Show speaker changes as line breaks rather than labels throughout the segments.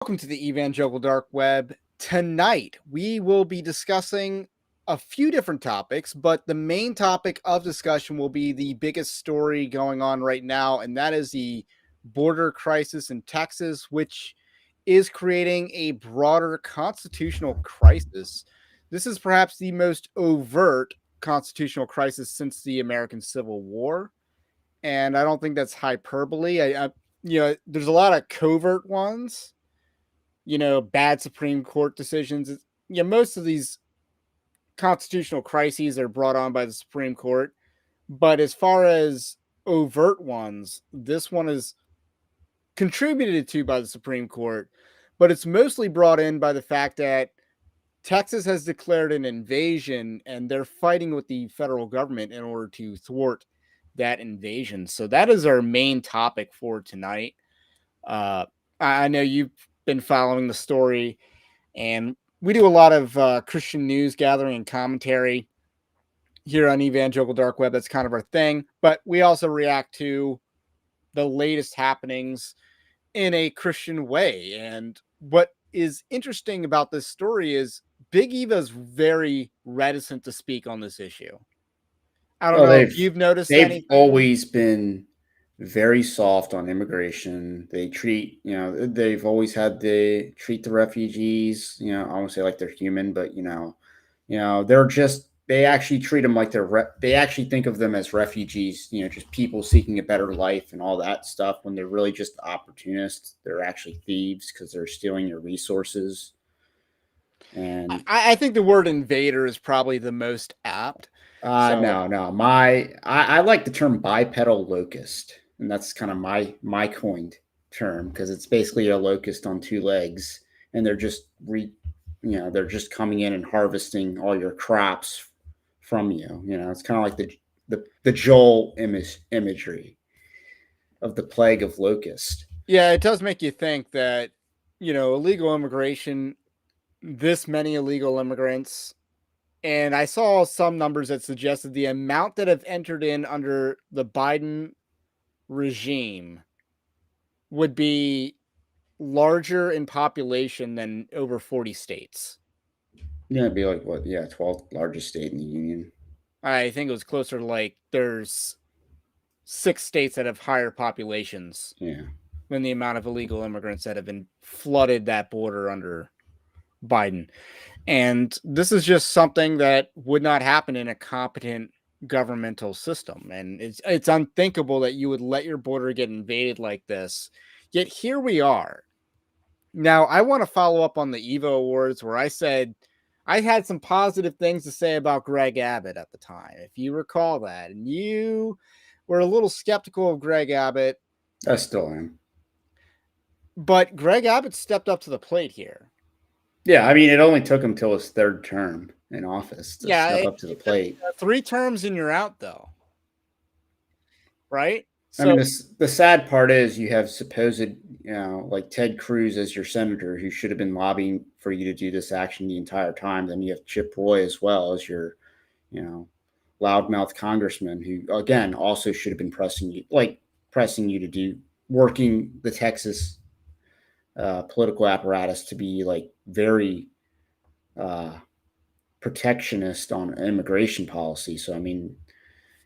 Welcome to the Evangelical Dark Web. Tonight, we will be discussing a few different topics, but the main topic of discussion will be the biggest story going on right now, and that is the border crisis in Texas, which is creating a broader constitutional crisis. This is perhaps the most overt constitutional crisis since the American Civil War, and I don't think that's hyperbole. There's a lot of covert ones, bad Supreme Court decisions. Most of these constitutional crises are brought on by the Supreme Court. But as far as overt ones, this one is contributed to by the Supreme Court, but it's mostly brought in by the fact that Texas has declared an invasion and they're fighting with the federal government in order to thwart that invasion. So that is our main topic for tonight. I know you've been following the story, and we do a lot of Christian news gathering and commentary here on Evangelical Dark Web. That's kind of our thing, but we also react to the latest happenings in a Christian way. And what is interesting about this story is Big Eva's very reticent to speak on this issue. I don't
Well,
know if you've noticed
they've
anything.
always been very soft on immigration. They've always had to treat the refugees, I won't say like they're human, but they actually treat them like they actually think of them as refugees, just people seeking a better life and all that stuff, when they're really just opportunists. They're actually thieves because they're stealing your resources. And
I think the word invader is probably the most apt. So
no. I like the term bipedal locust, and that's kind of my coined term, because it's basically a locust on two legs, and they're just coming in and harvesting all your crops from you. It's kind of like the Joel imagery of the plague of locust.
yeah, it does make you think that, illegal immigration, this many illegal immigrants, and I saw some numbers that suggested the amount that have entered in under the Biden regime would be larger in population than over 40 states.
Yeah, it'd be like what? Yeah, 12th largest state in the union.
I think it was closer to like there's 6 states that have higher populations
Yeah.
than the amount of illegal immigrants that have been flooded that border under Biden. And this is just something that would not happen in a competent governmental system. And it's unthinkable that you would let your border get invaded like this. Yet here we are. Now, I want to follow up on the Evo Awards where I said I had some positive things to say about Greg Abbott at the time, if you recall that. And you were a little skeptical of Greg Abbott,
I still am.
but Greg Abbott stepped up to the plate here.
Yeah, I mean, it only took him till his third term in office to
Yeah,
step up to the plate.
3 terms and you're out, though, right?
I mean,
So
the sad part is you have supposed, like Ted Cruz as your senator, who should have been lobbying for you to do this action the entire time. Then you have Chip Roy as well as your, you know, loudmouth congressman, who again also should have been pressing you to do working the Texas political apparatus to be like very uh, protectionist on immigration policy. So I mean,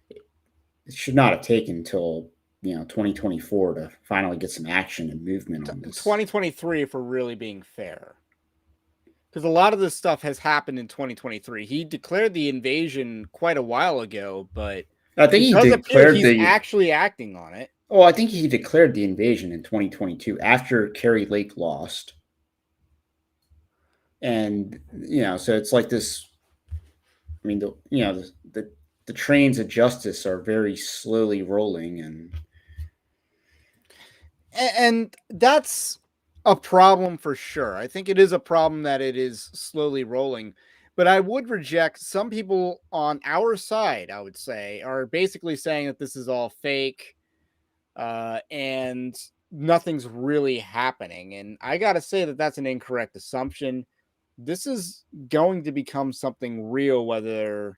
it should not have taken until 2024 to finally get some action and movement on this.
2023, if we're really being fair, because a lot of this stuff has happened in 2023. He declared the invasion quite a while ago, but
I think
it
he
does appear
declared
he's
the
actually acting on it.
I think he declared the invasion in 2022 after Kerry Lake lost. And so it's like this. I mean, the trains of justice are very slowly rolling,
And that's a problem for sure. I think it is a problem that it is slowly rolling. But I would reject some people on our side, I would say, are basically saying that this is all fake and nothing's really happening. And I got to say that that's an incorrect assumption. This is going to become something real, whether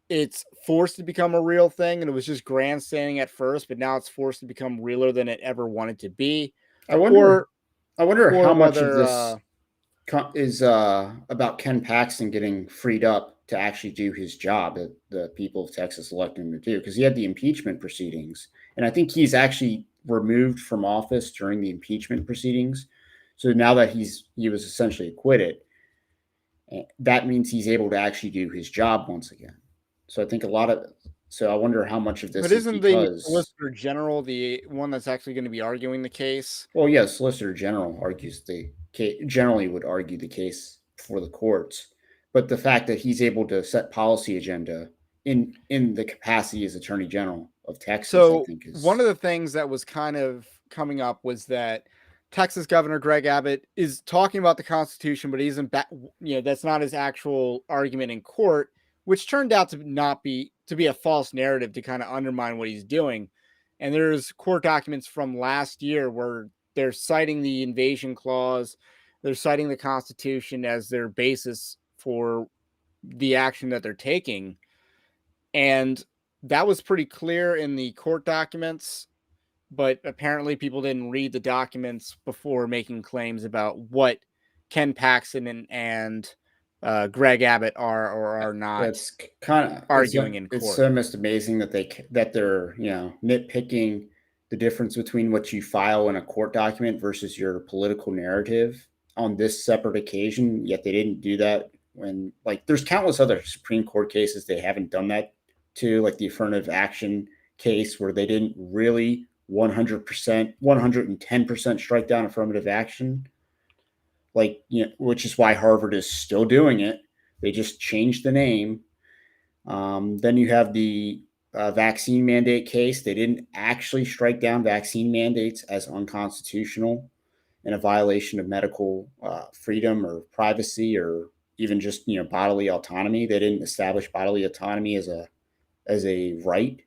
it's forced to become a real thing and it was just grandstanding at first, but now it's forced to become realer than it ever wanted to be.
I wonder.
Or
I wonder
or
how much of
whether
this is about Ken Paxton getting freed up to actually do his job that the people of Texas elected him to do, because he had the impeachment proceedings, and I think he's actually removed from office during the impeachment proceedings. So now that he was essentially acquitted, that means he's able to actually do his job once again. So I think a lot of so I wonder how much of
but
this is
isn't the
because
Solicitor General the one that's actually going to be arguing the case?
well, yeah, Solicitor General argues the case, generally would argue the case before the courts, but the fact that he's able to set policy agenda in the capacity as Attorney General of Texas, I
So
think
one
is
of the things that was kind of coming up was that Texas Governor Greg Abbott is talking about the Constitution, but he isn't that's not his actual argument in court, which turned out to not be to be a false narrative to kind of undermine what he's doing. And there's court documents from last year where they're citing the invasion clause, they're citing the Constitution as their basis for the action that they're taking. And that was pretty clear in the court documents, but apparently people didn't read the documents before making claims about what Ken Paxton and Greg Abbott are or are not
that's kind of
arguing in
it's
court.
almost amazing that they're nitpicking the difference between what you file in a court document versus your political narrative on this separate occasion. Yet they didn't do that when like there's countless other Supreme Court cases they haven't done that to, like the affirmative action case where they didn't really 100%, 110% strike down affirmative action, like which is why Harvard is still doing it. They just changed the name. Then you have the vaccine mandate case. They didn't actually strike down vaccine mandates as unconstitutional and a violation of medical freedom or privacy or even just bodily autonomy. They didn't establish bodily autonomy as a right,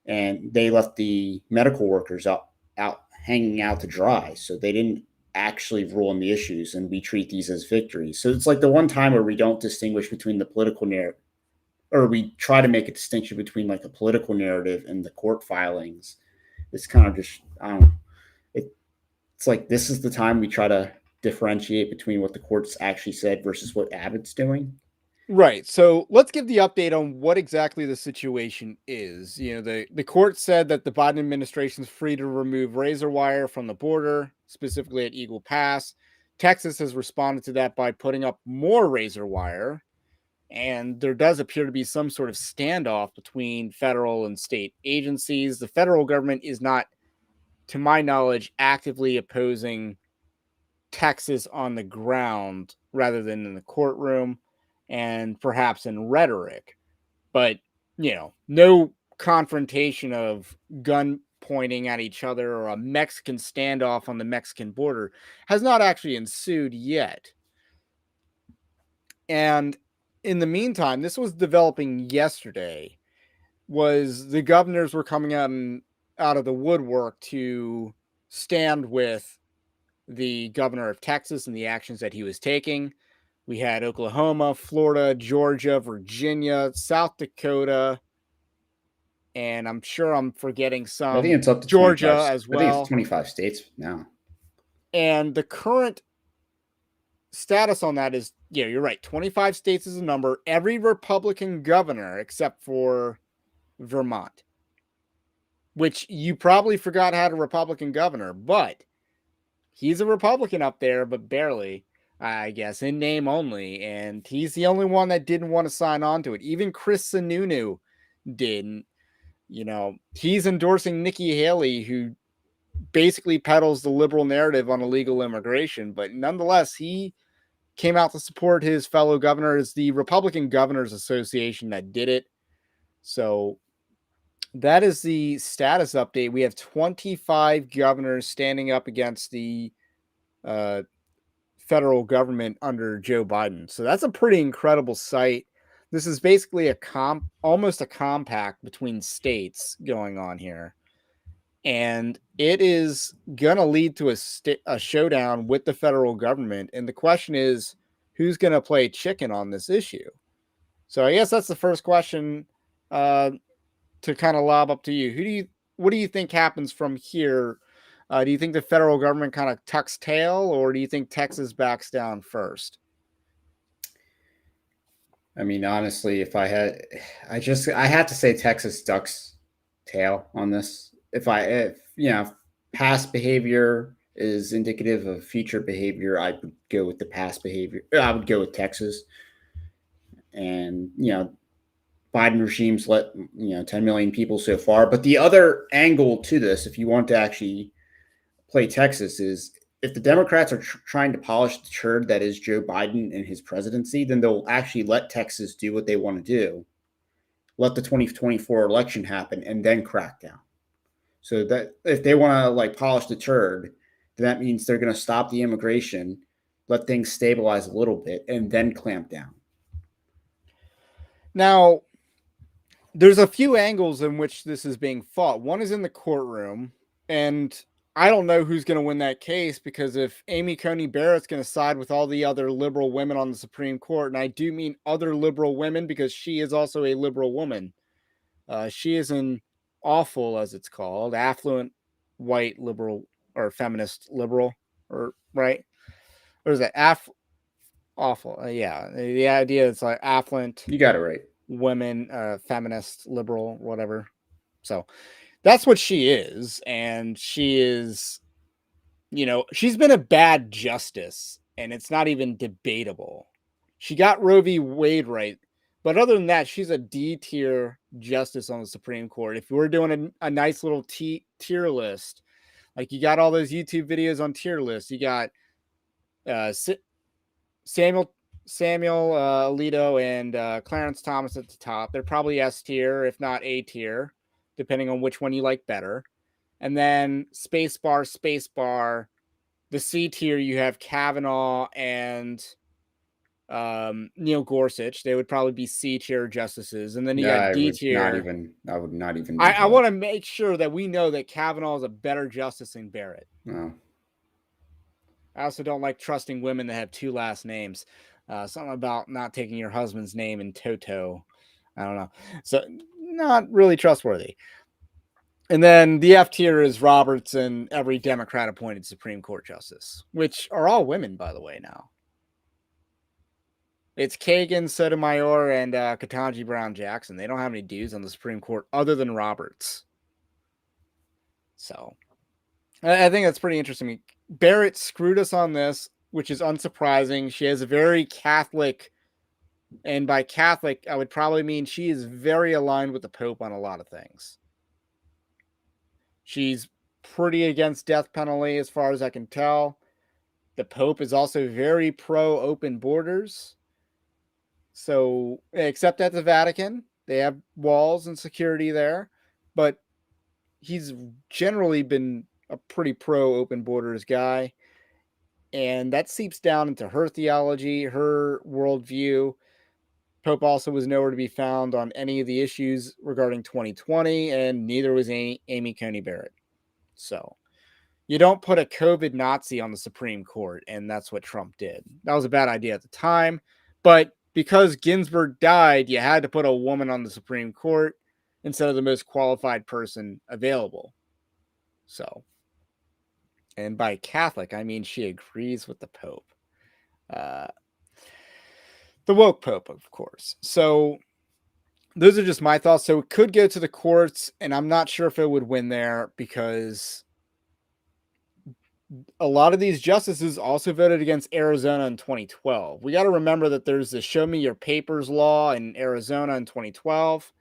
and they left the medical workers out hanging out to dry. So they didn't actually rule on the issues, and we treat these as victories. So it's like the one time where we don't distinguish between the political narrative, or we try to make a distinction between like a political narrative and the court filings. It's kind of just I don't know. It's like this is the time we try to differentiate between what the courts actually said versus what Abbott's doing.
Right. So let's give the update on what exactly the situation is. The court said that the Biden administration is free to remove razor wire from the border, specifically at Eagle Pass. Texas has responded to that by putting up more razor wire. And there does appear to be some sort of standoff between federal and state agencies. The federal government is not, to my knowledge, actively opposing Texas on the ground rather than in the courtroom and perhaps in rhetoric. But, no confrontation of gun pointing at each other or a Mexican standoff on the Mexican border has not actually ensued yet. And in the meantime, this was developing yesterday, was the governors were coming out of the woodwork to stand with the governor of Texas and the actions that he was taking. We had Oklahoma, Florida, Georgia, Virginia, South Dakota, and I'm sure I'm forgetting
I think
some,
it's up to 25.
Georgia as
I think it's
well.
25 states now.
And the current status on that is, you're right. 25 states is a number. Every Republican governor except for Vermont, which you probably forgot had a Republican governor, but he's a Republican up there, but barely, I guess, in name only. And he's the only one that didn't want to sign on to it. Even Chris Sununu didn't. He's endorsing Nikki Haley, who basically peddles the liberal narrative on illegal immigration, but nonetheless, he came out to support his fellow governors, the Republican Governors Association that did it. So that is the status update. We have 25 governors standing up against the uh, federal government under Joe Biden. So that's a pretty incredible sight. This is basically almost a compact between states going on here. And it is going to lead to a showdown with the federal government. And the question is, who's going to play chicken on this issue? So I guess that's the first question to kind of lob up to you. What do you think happens from here Do you think the federal government kind of tucks tail, or do you think Texas backs down first?
I mean, honestly, if I had, I had to say Texas ducks tail on this. If past behavior is indicative of future behavior, I would go with the past behavior. I would go with Texas, and Biden regime's let 10 million people so far. But the other angle to this, if you want to actually play Texas, is if the Democrats are trying to polish the turd that is Joe Biden and his presidency, then they'll actually let Texas do what they want to do, let the 2024 election happen, and then crack down. So that if they want to like polish the turd, then that means they're going to stop the immigration, let things stabilize a little bit, and then clamp down.
Now, there's a few angles in which this is being fought. One is in the courtroom, and I don't know who's going to win that case, because if Amy Coney Barrett's going to side with all the other liberal women on the Supreme Court, and I do mean other liberal women because she is also a liberal woman. She is an awful, as it's called, affluent white liberal or feminist liberal, or right? Or is that awful? Yeah, the idea is like affluent
You got it right.
women, feminist, liberal, whatever. So that's what she is. And she is, she's been a bad justice, and it's not even debatable. She got Roe v. Wade right. But other than that, she's a D tier justice on the Supreme Court. If we're doing a nice little tier list, like you got all those YouTube videos on tier lists, you got Samuel Alito and Clarence Thomas at the top. They're probably S tier, if not A tier, depending on which one you like better. And then spacebar. The C tier, you have Kavanaugh and Neil Gorsuch. They would probably be C tier justices. And then you got D tier.
I would not even.
I want to make sure that we know that Kavanaugh is a better justice than Barrett.
No.
I also don't like trusting women that have two last names. Something about not taking your husband's name in toto. I don't know. So not really trustworthy. And then the F tier is Roberts and every Democrat appointed Supreme Court justice, which are all women, by the way, now. It's Kagan, Sotomayor, and Ketanji Brown Jackson. They don't have any dudes on the Supreme Court other than Roberts. So I think that's pretty interesting. Barrett screwed us on this, which is unsurprising. She has a very Catholic, and by Catholic, I would probably mean she is very aligned with the Pope on a lot of things. She's pretty against death penalty as far as I can tell. The Pope is also very pro open borders. So, except at the Vatican, they have walls and security there, but he's generally been a pretty pro open borders guy. And that seeps down into her theology, her worldview. Pope also was nowhere to be found on any of the issues regarding 2020, and neither was Amy Coney Barrett. So you don't put a COVID Nazi on the Supreme Court, and that's what Trump did. That was a bad idea at the time, but because Ginsburg died, you had to put a woman on the Supreme Court instead of the most qualified person available. So, and by Catholic, I mean she agrees with the Pope. The woke Pope, of course. So those are just my thoughts. So it could go to the courts, and I'm not sure if it would win there because a lot of these justices also voted against Arizona in 2012. We got to remember that there's the Show Me Your Papers law in Arizona in 2012.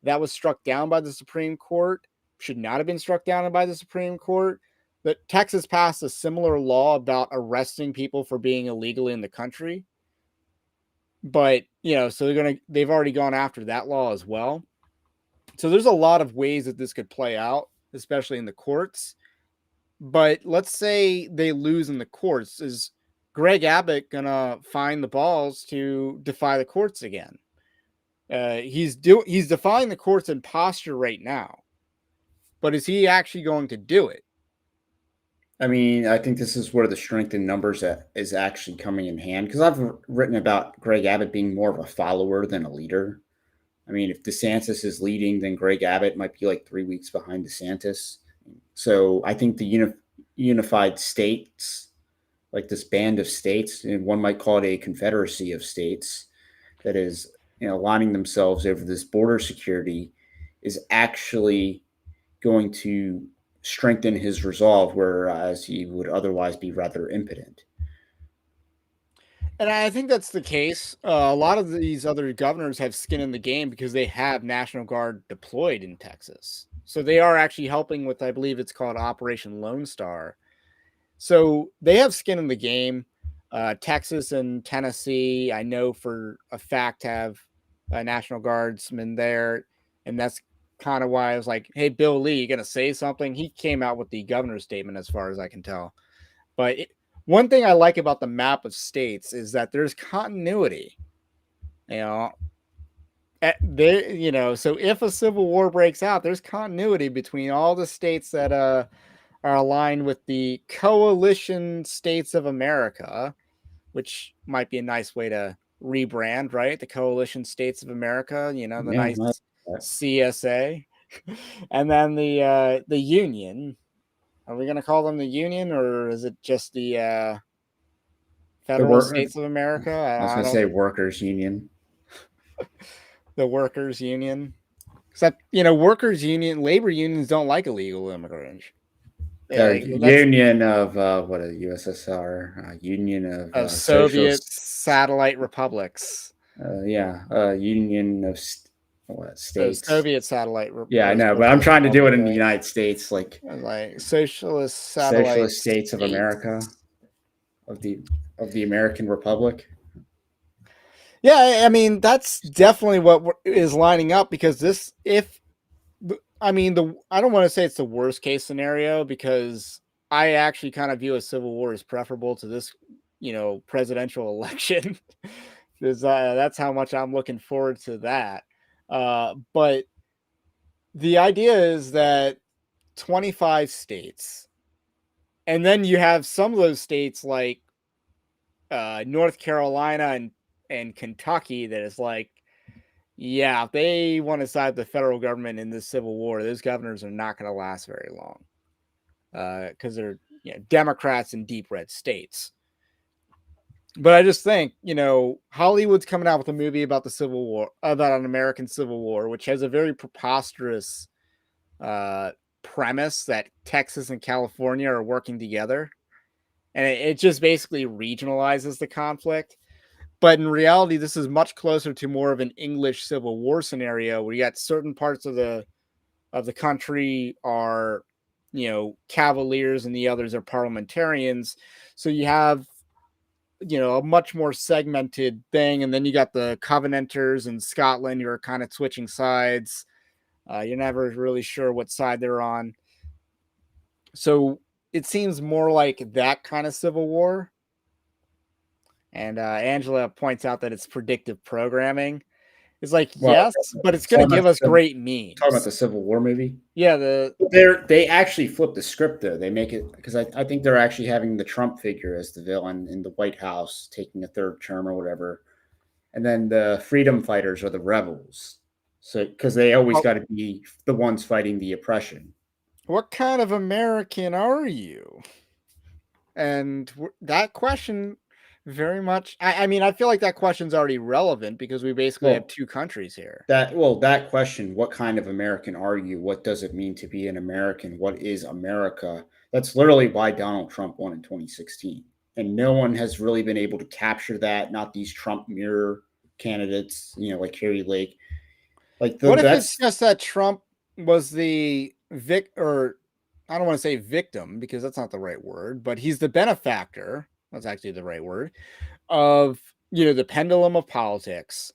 That was struck down by the Supreme Court. Should not have been struck down by the Supreme Court. But Texas passed a similar law about arresting people for being illegally in the country. But, so they've already gone after that law as well. So there's a lot of ways that this could play out, especially in the courts. But let's say they lose in the courts. Is Greg Abbott going to find the balls to defy the courts again? He's defying the courts in posture right now. But is he actually going to do it?
I mean, I think this is where the strength in numbers is actually coming in hand, because I've written about Greg Abbott being more of a follower than a leader. I mean, if DeSantis is leading, then Greg Abbott might be like 3 weeks behind DeSantis. So I think unified states, like this band of states, and one might call it a confederacy of states that is, aligning themselves over this border security, is actually going to strengthen his resolve, whereas he would otherwise be rather impotent.
And I think that's the case. A lot of these other governors have skin in the game because they have National Guard deployed in Texas. So they are actually helping with, I believe it's called Operation Lone Star. So they have skin in the game. Texas and Tennessee, I know for a fact, have National Guardsmen there. And that's kind of why I was like, hey, Bill Lee, you going to say something? He came out with the governor's statement, as far as I can tell. But one thing I like about the map of states is that there's continuity. You know, so if a civil war breaks out, there's continuity between all the states that are aligned with the coalition states of America, which might be a nice way to rebrand, right? The coalition states of America, the
Yeah,
nice CSA, and then the Union. Are we going to call them the Union, or is it just the
the
Federal
work.
States of America?
I was
I
going to
don't.
say workers' union.
The Workers Union. Except, workers union, labor unions don't like illegal immigrants.
The
That's
Union of what a USSR, Union
of
of
Soviet
Socialists.
satellite republics.
Union of states.
Soviet satellite.
Yeah, I know, but I'm
Socialist
trying to do it in the
republic,
United States,
like socialist satellite
socialist states of America,
states.
of the American Republic.
Yeah, I mean that's definitely what is lining up, because I don't want to say it's the worst case scenario, because I actually kind of view a civil war as preferable to this, presidential election, because that's how much I'm looking forward to that. But the idea is that 25 states, and then you have some of those states like North Carolina and Kentucky that is like, yeah, if they want to side with the federal government in this civil war, those governors are not going to last very long, because they're Democrats in deep red states. But I just think, Hollywood's coming out with a movie about the Civil War, about an American Civil War, which has a very preposterous premise that Texas and California are working together. And it just basically regionalizes the conflict. But in reality, this is much closer to more of an English Civil War scenario, where you got certain parts of the country are, Cavaliers, and the others are parliamentarians. So you have, a much more segmented thing, and then you got the Covenanters in Scotland. You're kind of switching sides. You're never really sure what side they're on. So it seems more like that kind of civil war. And Angela points out that it's predictive programming. It's like,
Well,
yes, but it's going to give us great
talking about
memes.
the Civil War movie.
Yeah,
They actually flip the script though. They make it, because I think they're actually having the Trump figure as the villain in the White House taking a third term or whatever, and then the freedom fighters are the rebels. So because they always got to be the ones fighting the oppression.
what kind of American are you? And that question very much, I mean, I feel like that question's already relevant, because we basically have two countries here.
That question, what kind of American are you? What does it mean to be an American? What is America? That's literally why Donald Trump won in 2016. And no one has really been able to capture that, not these Trump mirror candidates, like Carrie Lake.
What if it's just that Trump was the or I don't want to say victim, because that's not the right word, but he's the benefactor. That's actually the right word, of, the pendulum of politics,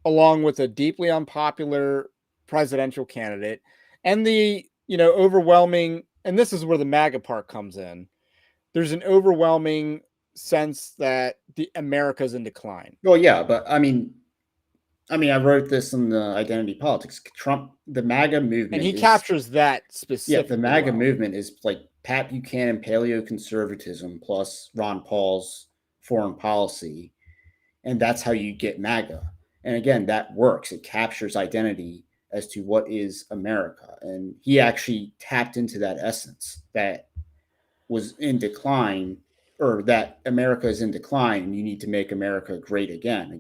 along with a deeply unpopular presidential candidate, and the, overwhelming, and this is where the MAGA part comes in. There's an overwhelming sense that the America's in decline.
Well, yeah, but I mean, I wrote this in the Identity Politics. Trump, the MAGA movement,
And he captures that specifically.
the MAGA movement is like Pat Buchanan paleoconservatism plus Ron Paul's foreign policy, and that's how you get MAGA. And again, that works. It captures identity as to what is America, and he actually tapped into that essence. That was in decline, or that America is in decline, you need to make America great again.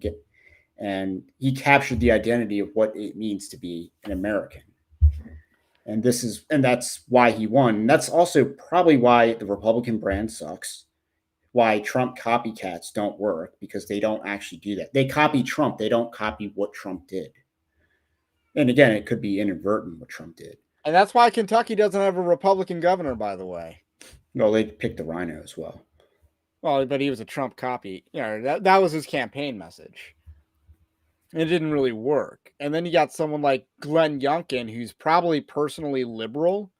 And he captured the identity of what it means to be an American. And that's why he won. And that's also probably why the Republican brand sucks. Why Trump copycats don't work, because they don't actually do that. They copy Trump. They don't copy what Trump did. And again, it could be inadvertent what Trump did.
And that's why Kentucky doesn't have a Republican governor, by the way.
Well, they picked the rhino as well.
Well, but he was a Trump copy. That was his campaign message. It didn't really work. And then you got someone like Glenn Youngkin, who's probably personally liberal,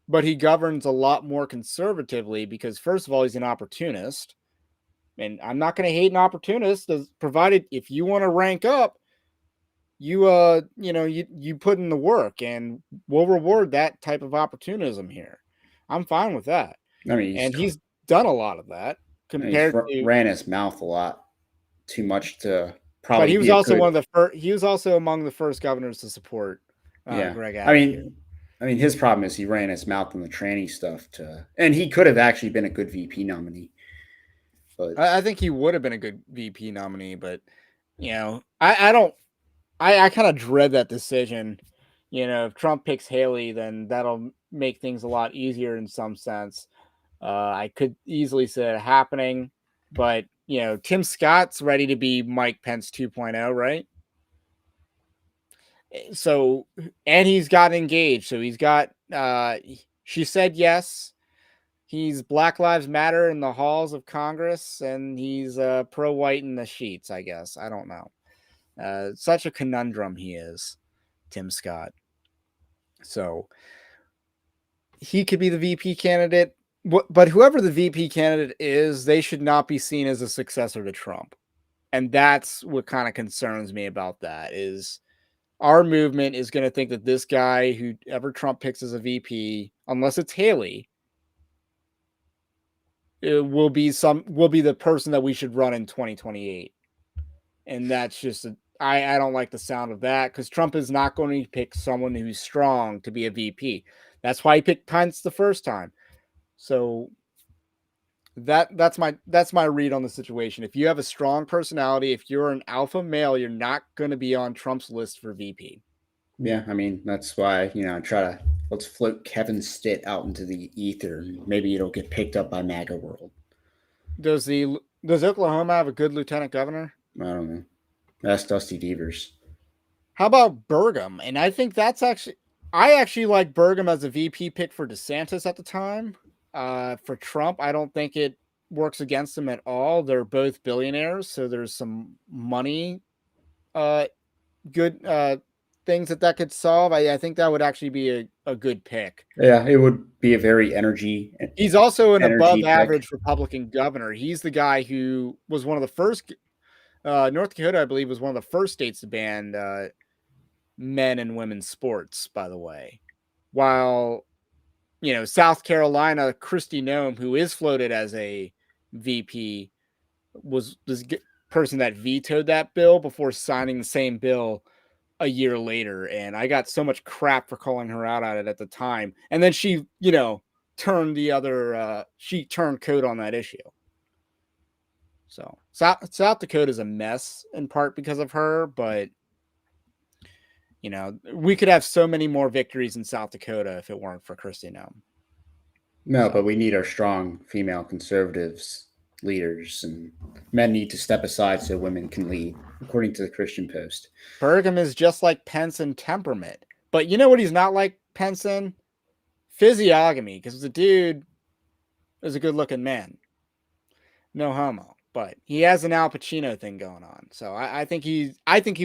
but he governs a lot more conservatively because, first of all, he's an opportunist. And I'm not going to hate an opportunist, provided if you want to rank up, you put in the work, and we'll reward that type of opportunism here. I'm fine with that.
I mean,
he's done a lot of that compared to
ran his mouth a lot too much to probably.
But he was also one of the first. He was also among the first governors to support Greg Abbott.
I mean, his problem is he ran his mouth on the tranny stuff and he could have actually been a good VP nominee.
But I think he would have been a good VP nominee, but I kind of dread that decision. If Trump picks Haley, then that'll make things a lot easier in some sense. I could easily see it happening, but Tim Scott's ready to be Mike Pence 2.0, right? So, and he's got engaged. So he's got, she said yes. He's Black Lives Matter in the halls of Congress, and he's pro-white in the sheets, I guess. I don't know. Such a conundrum he is, Tim Scott. So he could be the VP candidate, but whoever the VP candidate is, they should not be seen as a successor to Trump. And that's what kind of concerns me about that is our movement is going to think that this guy, whoever Trump picks as a VP, unless it's Haley, it will be the person that we should run in 2028. And that's just I don't like the sound of that, because Trump is not going to pick someone who's strong to be a VP. That's why he picked Pence the first time. So that's my read on the situation. If you have a strong personality, if you're an alpha male, you're not going to be on Trump's list for VP.
Yeah, I mean, that's why, let's float Kevin Stitt out into the ether. Maybe it'll get picked up by MAGA world.
Does Oklahoma have a good lieutenant governor?
I don't know. That's Dusty Devers.
How about Burgum? And I think I actually like Burgum as a VP pick for DeSantis at the time. For Trump, I don't think it works against them at all. They're both billionaires, so there's some money, good things that could solve. I think that would actually be a good pick.
Yeah, it would be a very energy.
He's also an above average Republican governor. He's the guy who was one of the first. North Dakota, I believe, was one of the first states to ban men and women's sports, by the way. While, South Carolina, Kristi Noem, who is floated as a VP, was this person that vetoed that bill before signing the same bill a year later. And I got so much crap for calling her out on it at the time. And then she, turned she turned code on that issue. So South Dakota is a mess in part because of her, but we could have so many more victories in South Dakota if it weren't for Kristi Noem.
No, but we need our strong female conservatives leaders, and men need to step aside so women can lead, according to the Christian Post.
Burgum is just like Pence in temperament, but you know what he's not like Pence in? Physiognomy, because the dude is a good-looking man. No homo. But he has an Al Pacino thing going on. So I think he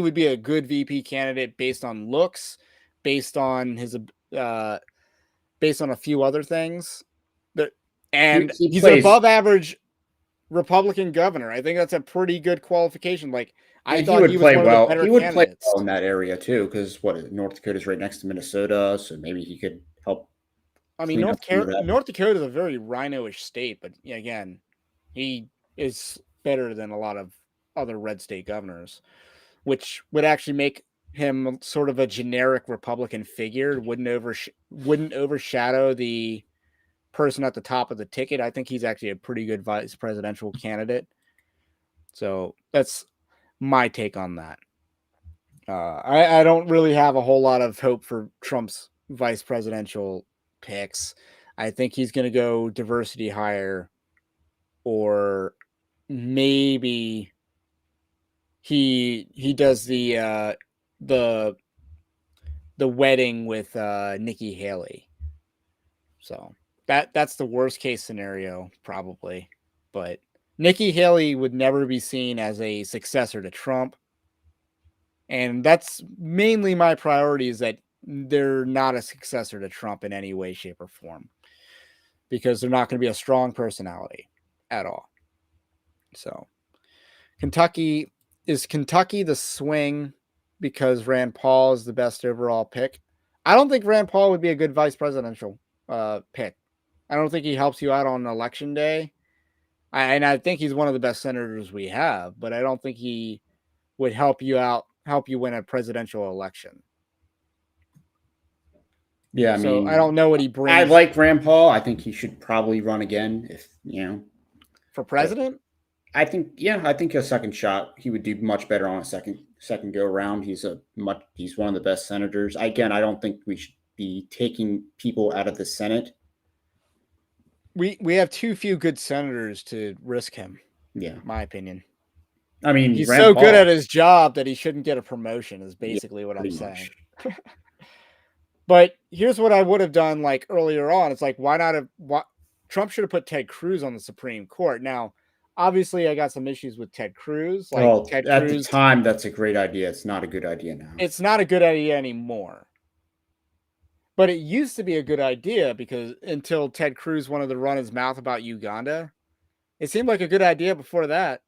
would be a good VP candidate based on looks, based on his based on a few other things. And he's an above average Republican governor. I think that's a pretty good qualification. Like I thought he would play well.
He would play well in that area too, because North Dakota's right next to Minnesota, so maybe he could help.
I mean, North Dakota is a very rhino-ish state, but again, he is better than a lot of other red state governors, which would actually make him sort of a generic Republican figure. Wouldn't overshadow the person at the top of the ticket. I think he's actually a pretty good vice presidential candidate. So that's my take on that. I don't really have a whole lot of hope for Trump's vice presidential picks. I think he's going to go diversity hire, or maybe he does the wedding with Nikki Haley. So that's the worst case scenario probably, but Nikki Haley would never be seen as a successor to Trump. And that's mainly my priority, is that they're not a successor to Trump in any way, shape, or form, because they're not going to be a strong personality at all. So Kentucky the swing because Rand Paul is the best overall pick? I don't think Rand Paul would be a good vice presidential pick. I don't think he helps you out on election day. And I think he's one of the best senators we have, but I don't think he would help you win a presidential election.
Yeah, I
So
mean,
I don't know what he brings.
I like Rand Paul. I think he should probably run again if
for president.
I think a second shot, he would do much better on a second go around. He's one of the best senators. Again, I don't think we should be taking people out of the Senate.
We have too few good senators to risk him.
Yeah,
my opinion.
I mean,
he's
Rand
so
Paul,
good at his job that he shouldn't get a promotion, is basically what I'm saying. But here's what I would have done like earlier on. It's like, why not have Trump should have put Ted Cruz on the Supreme Court. Now, obviously, I got some issues with Ted Cruz. Like Ted
at
Cruz,
the time, that's a great idea. It's not a good idea now.
It's not a good idea anymore. But it used to be a good idea, because until Ted Cruz wanted to run his mouth about Uganda, it seemed like a good idea before that.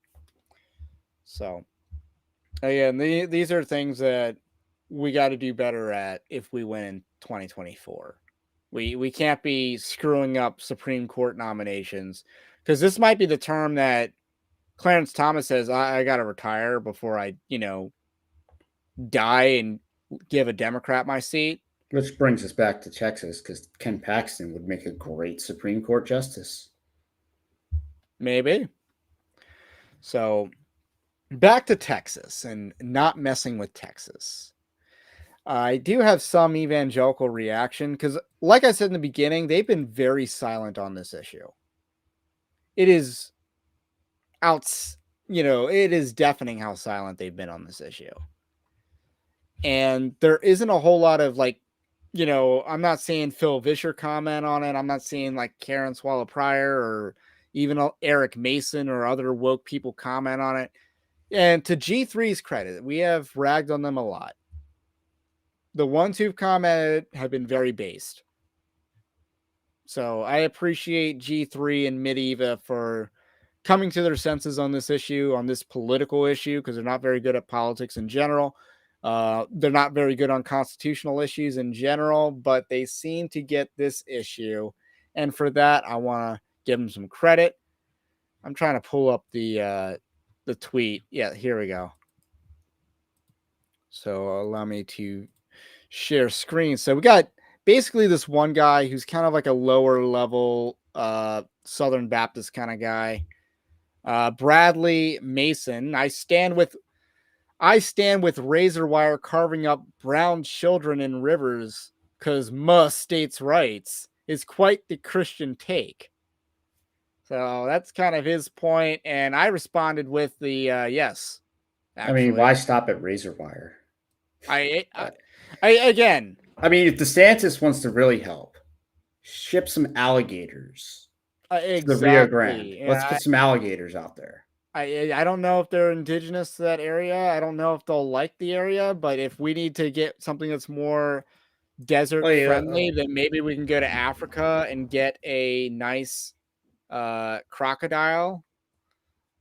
So, again, these are things that we got to do better at if we win in 2024. We can't be screwing up Supreme Court nominations, because this might be the term that Clarence Thomas says, I got to retire before I, die and give a Democrat my seat.
Which brings us back to Texas, because Ken Paxton would make a great Supreme Court justice.
Maybe. So back to Texas and not messing with Texas. I do have some evangelical reaction, because like I said in the beginning, they've been very silent on this issue. It is it is deafening how silent they've been on this issue. And there isn't a whole lot of I'm not seeing Phil Vischer comment on it. I'm not seeing like Karen Swallow Pryor or even Eric Mason or other woke people comment on it. And to G3's credit, we have ragged on them a lot. The ones who've commented have been very based. So I appreciate G3 and Medeva for coming to their senses on this issue, on this political issue, because they're not very good at politics in general. They're not very good on constitutional issues in general, but they seem to get this issue. And for that, I want to give them some credit. I'm trying to pull up the tweet. Yeah, here we go. So allow me to share screen. So we got basically this one guy who's kind of like a lower level Southern Baptist kind of guy. Bradley Mason. I stand with razor wire carving up brown children in rivers because states' rights is quite the Christian take. So that's kind of his point, and I responded with the yes.
Actually. I mean, why stop at razor wire?
Again.
I mean, if DeSantis wants to really help, ship some alligators to the Rio Grande. Let's put some alligators out there.
I don't know if they're indigenous to that area. I don't know if they'll like the area, but if we need to get something that's more desert friendly, then maybe we can go to Africa and get a nice crocodile.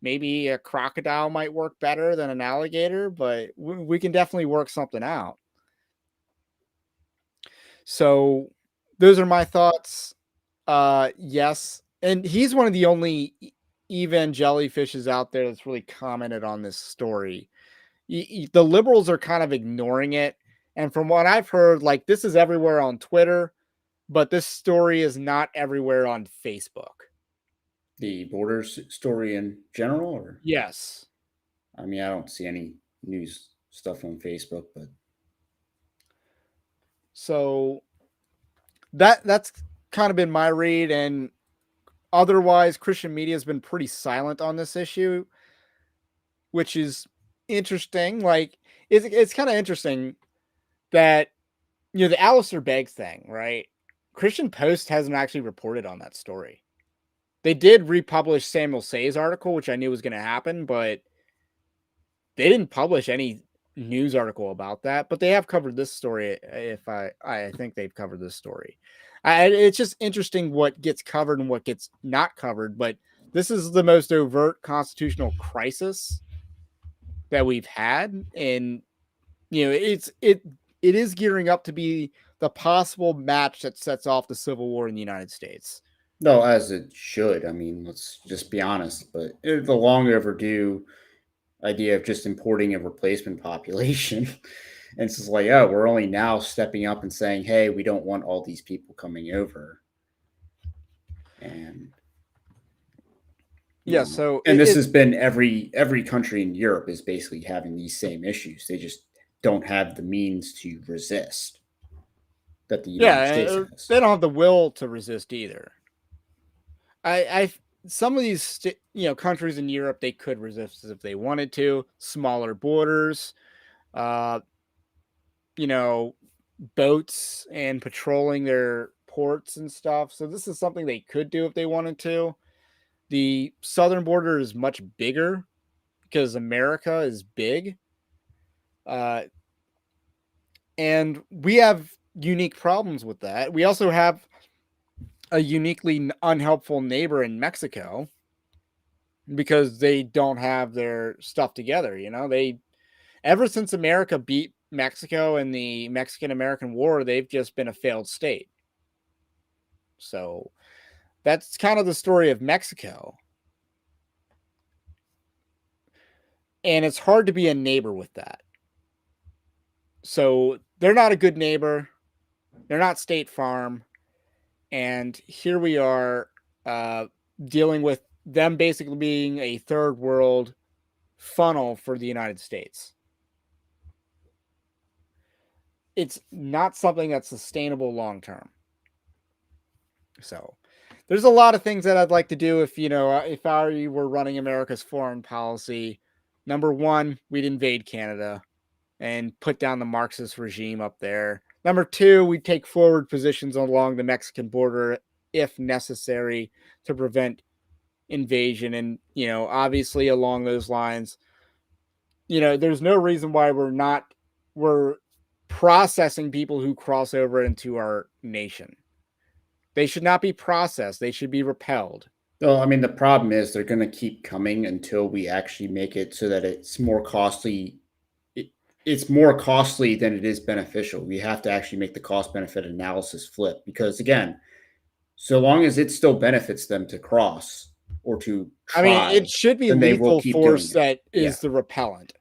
Maybe a crocodile might work better than an alligator, but we can definitely work something out. So those are my thoughts. Yes. And he's one of the only evangelifishes out there that's really commented on this story. The liberals are kind of ignoring it. And from what I've heard, like, this is everywhere on Twitter. but this story is not everywhere on Facebook.
The borders story in general, or
Yes.
I mean, I don't see any news stuff on Facebook, but
So that's kind of been my read, and otherwise Christian media has been pretty silent on this issue, which is interesting. Like it's kind of interesting that the Alistair Beggs thing, right? Christian Post hasn't actually reported on that story. They did republish Samuel Say's article, which I knew was going to happen, but they didn't publish any news article about that. But they have covered this story. If I think they've covered this story. It's just interesting what gets covered and what gets not covered. But this is the most overt constitutional crisis that we've had, and it is gearing up to be the possible match that sets off the Civil War in the United States.
no, as it should. I mean, let's just be honest. But the long overdue idea of just importing a replacement population. And it's just like, oh, we're only now stepping up and saying, hey, we don't want all these people coming over. And
Yeah, so
and this has been every country in Europe is basically having these same issues. They just don't have the means to resist that the United States has.
they don't have the will to resist either. I some of these countries in Europe, they could resist if they wanted to. Smaller borders, uh, boats and patrolling their ports and stuff. So this is something they could do if they wanted to. The southern border is much bigger because America is big. And we have unique problems with that. We also have a uniquely unhelpful neighbor in Mexico because they don't have their stuff together. They ever since America beat Mexico in the Mexican-American War, they've just been a failed state. So that's kind of the story of Mexico. And it's hard to be a neighbor with that. So they're not a good neighbor. They're not State Farm. And here we are dealing with them basically being a third world funnel for the United States. It's not something that's sustainable long term. So there's a lot of things that I'd like to do if I were running America's foreign policy. Number one, we'd invade Canada and put down the Marxist regime up there. Number two, we'd take forward positions along the Mexican border if necessary to prevent invasion. And, obviously along those lines, there's no reason why we're processing people who cross over into our nation. They should not be processed. They should be repelled.
Well, I mean, the problem is they're going to keep coming until we actually make it so that it's more costly. It's more costly than it is beneficial. We have to actually make the cost benefit analysis flip because, again, so long as it still benefits them to cross or to try,
it should be
then they will
lethal
keep
force
doing it.
that is the repellent.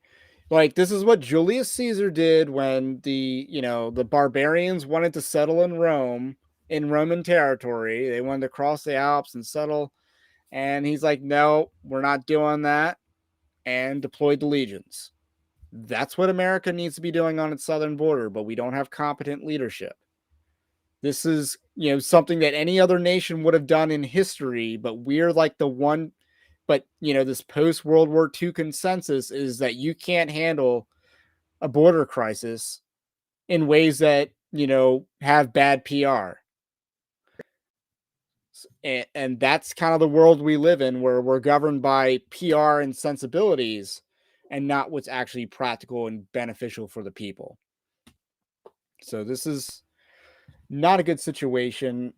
Like this is what Julius Caesar did when the barbarians wanted to settle in Rome, in Roman territory. They wanted to cross the Alps and settle. And he's like, no, we're not doing that. And deployed the legions. That's what America needs to be doing on its southern border, but we don't have competent leadership. This is, something that any other nation would have done in history, but we're like the one. But, this post World War II consensus is that you can't handle a border crisis in ways that, have bad PR. And that's kind of the world we live in, where we're governed by PR and sensibilities and not what's actually practical and beneficial for the people. So this is not a good situation,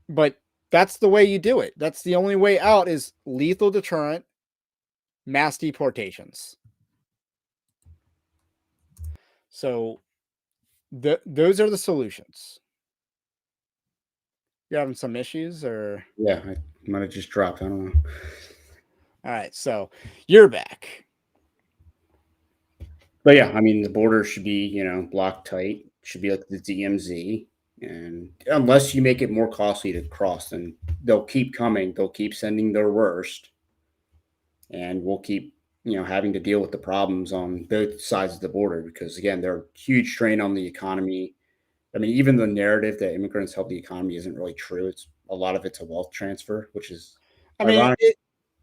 but that's the way you do it. That's the only way out is lethal deterrent, mass deportations. So those are the solutions. You having some issues or?
Yeah, I might have just dropped. I don't know.
All right, so you're back.
But yeah, I mean, the border should be, blocked tight. Should be like the DMZ. And unless you make it more costly to cross, then they'll keep coming. They'll keep sending their worst, and we'll keep having to deal with the problems on both sides of the border because again, they're a huge strain on the economy. I mean, even the narrative that immigrants help the economy isn't really true. It's a lot of it's a wealth transfer, which is
I mean,
ironic.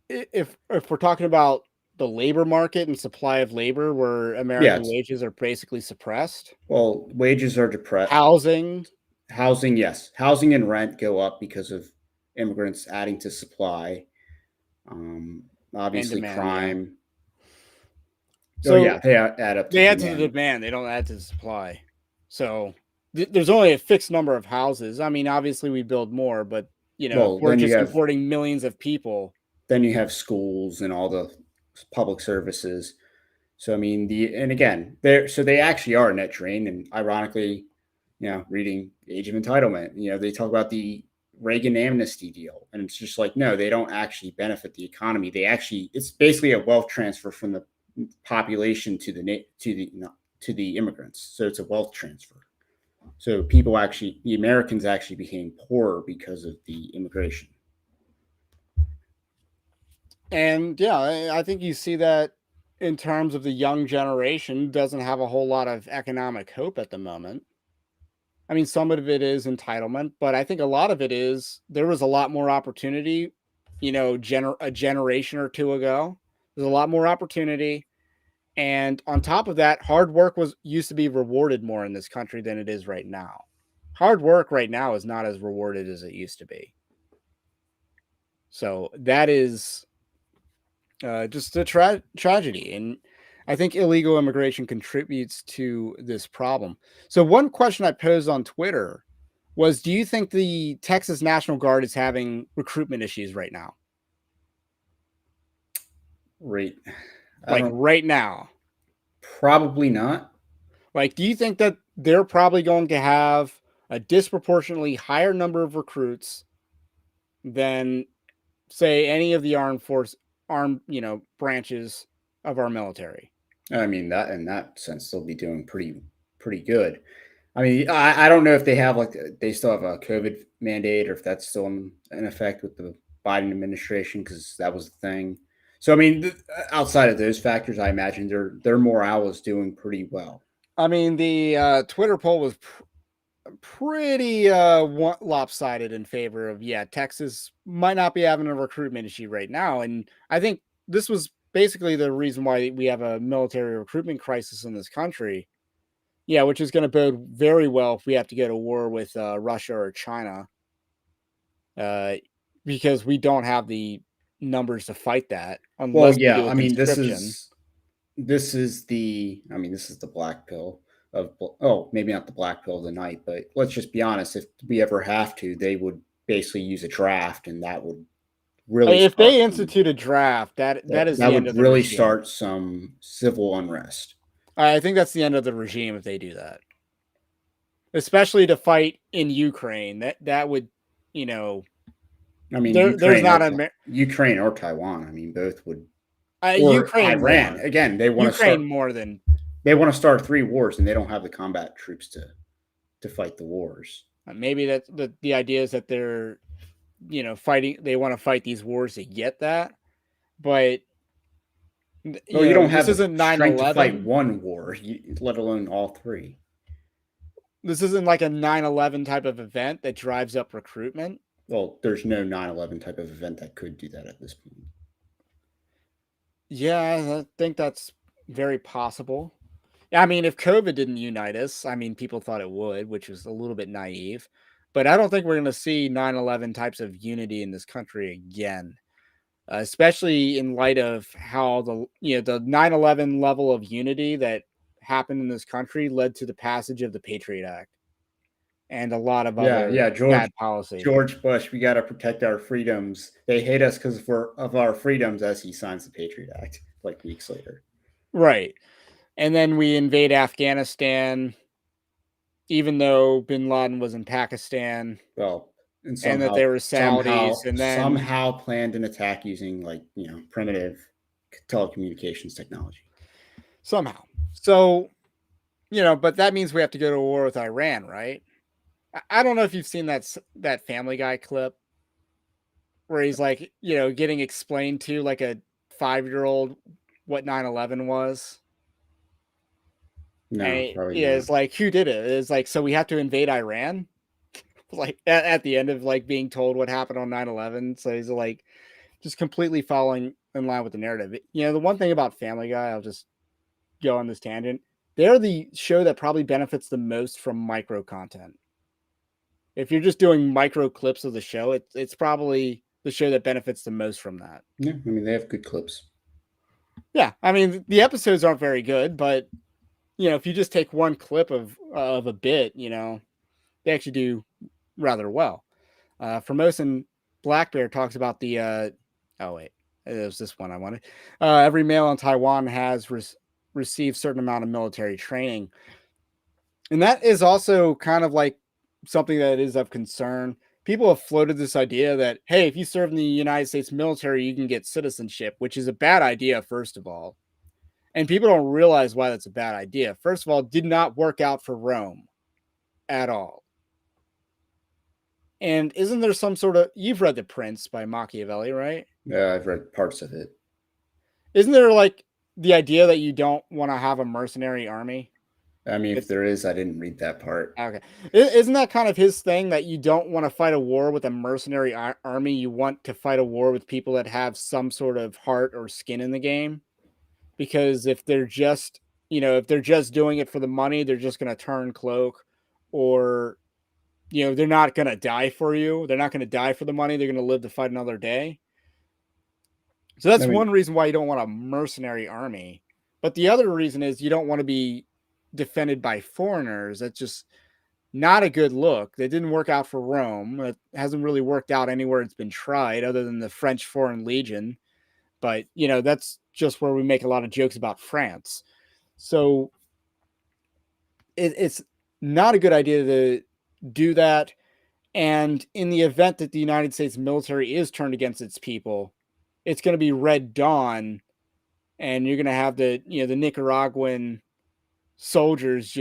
if we're talking about the labor market and supply of labor, where American
Yes.
wages are basically suppressed,
Well, wages are depressed.
housing
Housing, yes, housing and rent go up because of immigrants adding to supply. Um,
and
Obviously,
demand, yeah.
crime. Oh
So
yeah, they add up to
they add to the
demand.
demand, they don't add to the supply. So there's only a fixed number of houses. I mean, obviously we build more, but if
Well,
we're just importing millions of people,
then you have schools and all the public services. So I mean and again, they actually are a net drain. And ironically, reading Age of Entitlement, they talk about the Reagan amnesty deal, and it's just like no, they don't actually benefit the economy. It's basically a wealth transfer from the population to the immigrants. So it's a wealth transfer. So the Americans actually became poorer because of the immigration.
and yeah, I think you see that in terms of the young generation doesn't have a whole lot of economic hope at the moment. I mean, some of it is entitlement, but I think a lot of it is there was a lot more opportunity, a generation or two ago. There's a lot more opportunity. And on top of that, hard work was used to be rewarded more in this country than it is right now. Hard work right now is not as rewarded as it used to be. So that is just a tragedy. And I think illegal immigration contributes to this problem. So, one question I posed on Twitter was, do you think the Texas National Guard is having recruitment issues right now?
Right. I
Like
don't.
right now?
Probably not.
Like, do you think that they're probably going to have a disproportionately higher number of recruits than, say, any of the armed, branches of our military?
I mean that in that sense they'll be doing pretty good. I mean, I don't know if they have they still have a COVID mandate or if that's still in effect with the Biden administration because that was the thing. So I mean, outside of those factors, I imagine their morale is doing pretty well.
I mean, the Twitter poll was pretty lopsided in favor of, yeah, Texas might not be having a recruitment issue right now. And I think this was basically the reason why we have a military recruitment crisis in this country. Yeah, which is going to bode very well if we have to go to war with Russia or China, uh, because we don't have the numbers to fight that
Well,
unless we
yeah,
do a
I mean
conscription.
this is the black pill oh, maybe not the black pill of the night, but let's just be honest. If we ever have to, they would basically use a draft, and that would really
If
start
they
some
institute a draft, that is
that
the end
would
of the
really
regime.
start some civil unrest.
I think that's the end of the regime if they do that, especially to fight in Ukraine. That would, you know,
I mean,
there's not a
Ukraine or Taiwan. I mean, both would, or
Ukraine
Iran.
more,
Again,
Ukraine more than.
they want to start three wars, and they don't have the combat troops to fight the wars.
Maybe that's the idea is that they're, fighting. They want to fight these wars to get that, but
Well, you don't
this
have the
isn't nine
strength to fight
11.
one war, let alone all three.
This isn't like a 9/11 type of event that drives up recruitment.
Well, there's no 9/11 type of event that could do that at this point.
Yeah, I think that's very possible. I mean, if COVID didn't unite us, I mean, people thought it would, which was a little bit naive. But I don't think we're going to see 9/11 types of unity in this country again, especially in light of how the 9/11 level of unity that happened in this country led to the passage of the Patriot Act and a lot of
Yeah,
other
yeah,
bad policy.
George Bush, we got to protect our freedoms. They hate us because of our freedoms as he signs the Patriot Act like weeks later.
Right. And then we invade Afghanistan, even though bin Laden was in Pakistan,
Well, and
and that there were Saudis, and then
somehow planned an attack using primitive telecommunications technology.
somehow. So, but that means we have to go to war with Iran, right? I don't know if you've seen that Family Guy clip where he's like, getting explained to like a 5-year-old what 9/11 was. And
No, probably
yeah,
not.
it's like, who did it? It's like, so we have to invade Iran? Like at the end of like being told what happened on 9/11. So he's like just completely following in line with the narrative. The one thing about Family Guy, I'll just go on this tangent. They're the show that probably benefits the most from micro content. If you're just doing micro clips of the show, it's probably the show that benefits the most from that.
Yeah, I mean they have good clips.
Yeah, I mean the episodes aren't very good, but if you just take one clip of a bit, they actually do rather well. Formosan Black Bear talks about the oh wait, it was this one I wanted. Every male in Taiwan has received certain amount of military training, and that is also kind of like something that is of concern. People have floated this idea that, hey, if you serve in the United States military, you can get citizenship, which is a bad idea, first of all. And people don't realize why that's a bad idea. First of all, it did not work out for Rome at all. And isn't there some sort of, you've read The Prince by Machiavelli, right?
Yeah, I've read parts of it.
Isn't there like the idea that you don't want to have a mercenary army?
I mean, if
It's
there is, I didn't read that part.
okay. Isn't that kind of his thing that you don't want to fight a war with a mercenary army? You want to fight a war with people that have some sort of heart or skin in the game? Because if they're just, if they're just doing it for the money, they're just going to turn cloak, or, they're not going to die for you. They're not going to die for the money. They're going to live to fight another day. So that's
I mean,
one reason why you don't want a mercenary army. But the other reason is you don't want to be defended by foreigners. That's just not a good look. That didn't work out for Rome. It hasn't really worked out anywhere it's been tried other than the French Foreign Legion. But, that's just where we make a lot of jokes about France. So it's not a good idea to do that. And in the event that the United States military is turned against its people, it's going to be Red Dawn, and you're going to have the Nicaraguan soldiers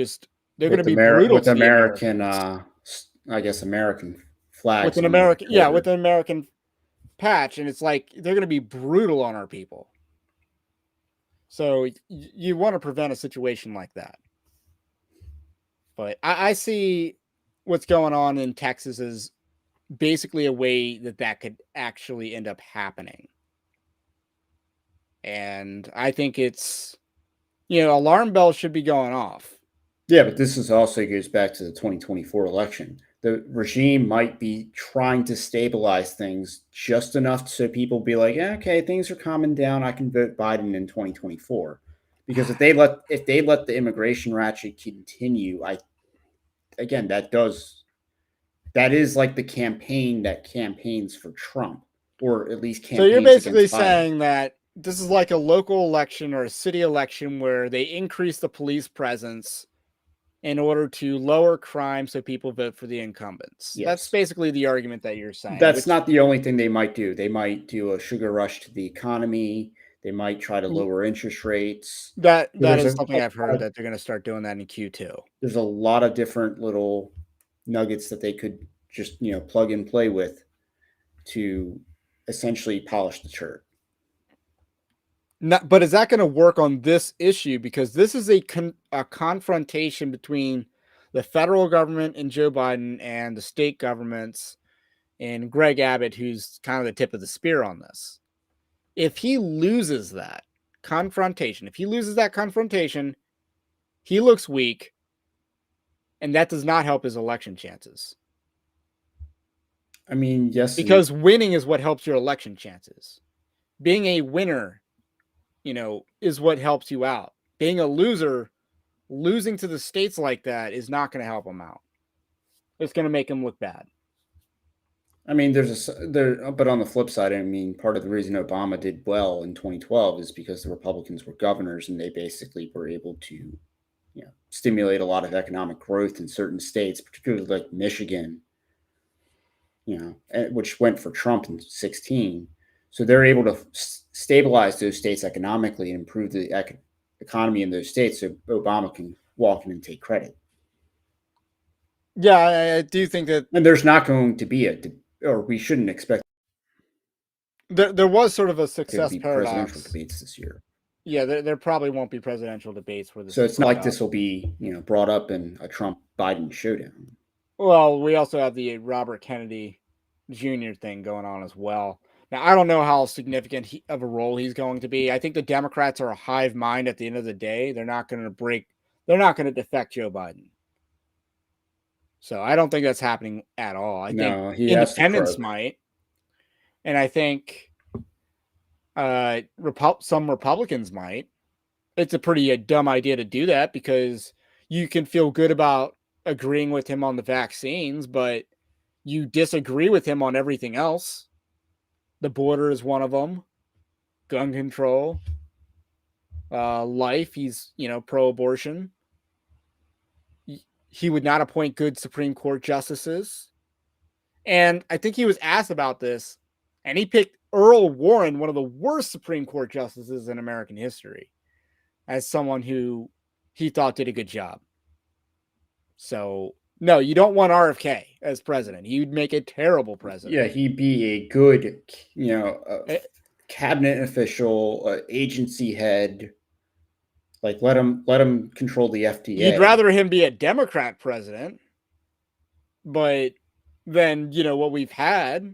they're going to be brutal
with
to the
American,
Americans
I guess American
with
flags
an
on their
American, yeah, with
borders.
an American patch, and it's like they're going to be brutal on our people. So you want to prevent a situation like that. But I see what's going on in Texas as basically a way that could actually end up happening. And I think it's, alarm bells should be going off.
Yeah, but this is also goes back to the 2024 election. The regime might be trying to stabilize things just enough so people be like, yeah, okay, things are calming down. I can vote Biden in 2024. Because if they let the immigration ratchet continue, that is like the campaign that campaigns for Trump, or at least
So you're
campaigns
basically
against Biden.
saying that this is like a local election or a city election where they increase the police presence in order to lower crime so people vote for the incumbents. That's
Yes.
basically the argument that you're saying,
That's
which
not the only thing they might do. They might do a sugar rush to the economy. They might try to lower interest rates. So
that is something I've heard that they're going to start doing that in Q2.
there's a lot of different little nuggets that they could just plug and play with to essentially polish the turd.
But is that going to work on this issue? Because this is a confrontation between the federal government and Joe Biden and the state governments and Greg Abbott, who's kind of the tip of the spear on this. If he loses that confrontation, he looks weak, and that does not help his election chances.
I mean, yes, and
Because winning is what helps your election chances. Being a winner, is what helps you out. Being a loser, losing to the states like that is not going to help him out. It's going to make him look bad.
I mean, but on the flip side, I mean, part of the reason Obama did well in 2012 is because the Republicans were governors and they basically were able to, stimulate a lot of economic growth in certain states, particularly like Michigan, which went for Trump in 2016. So they're able to stabilize those states economically and improve the economy in those states so Obama can walk in and take credit.
Yeah, I do think that
And there's not going to be or we shouldn't expect
there was sort of a
there to
success
be presidential
paradox.
debates this year.
Yeah, there probably won't be presidential debates where this
So
is
it's not
brought
like
up.
this will be, brought up in a Trump Biden showdown.
Well, we also have the Robert Kennedy Jr. thing going on as well. Now, I don't know how significant of a role he's going to be. I think the Democrats are a hive mind at the end of the day. They're not going to defect Joe Biden. So I don't think that's happening at all. I think
No, he has to
independents
croak.
might, and I think some Republicans might. It's a pretty dumb idea to do that because you can feel good about agreeing with him on the vaccines, but you disagree with him on everything else. The border is one of them. Gun control, life. He's pro-abortion. He would not appoint good Supreme Court justices. And I think he was asked about this, and he picked Earl Warren, one of the worst Supreme Court justices in American history, as someone who he thought did a good job. So, no, you don't want RFK as president. He'd make a terrible
Yeah,
president.
he'd be a good,
Eh,
cabinet official, agency head. Like let him control the
You'd
FDA.
rather him be a Democrat president, but then, what we've had,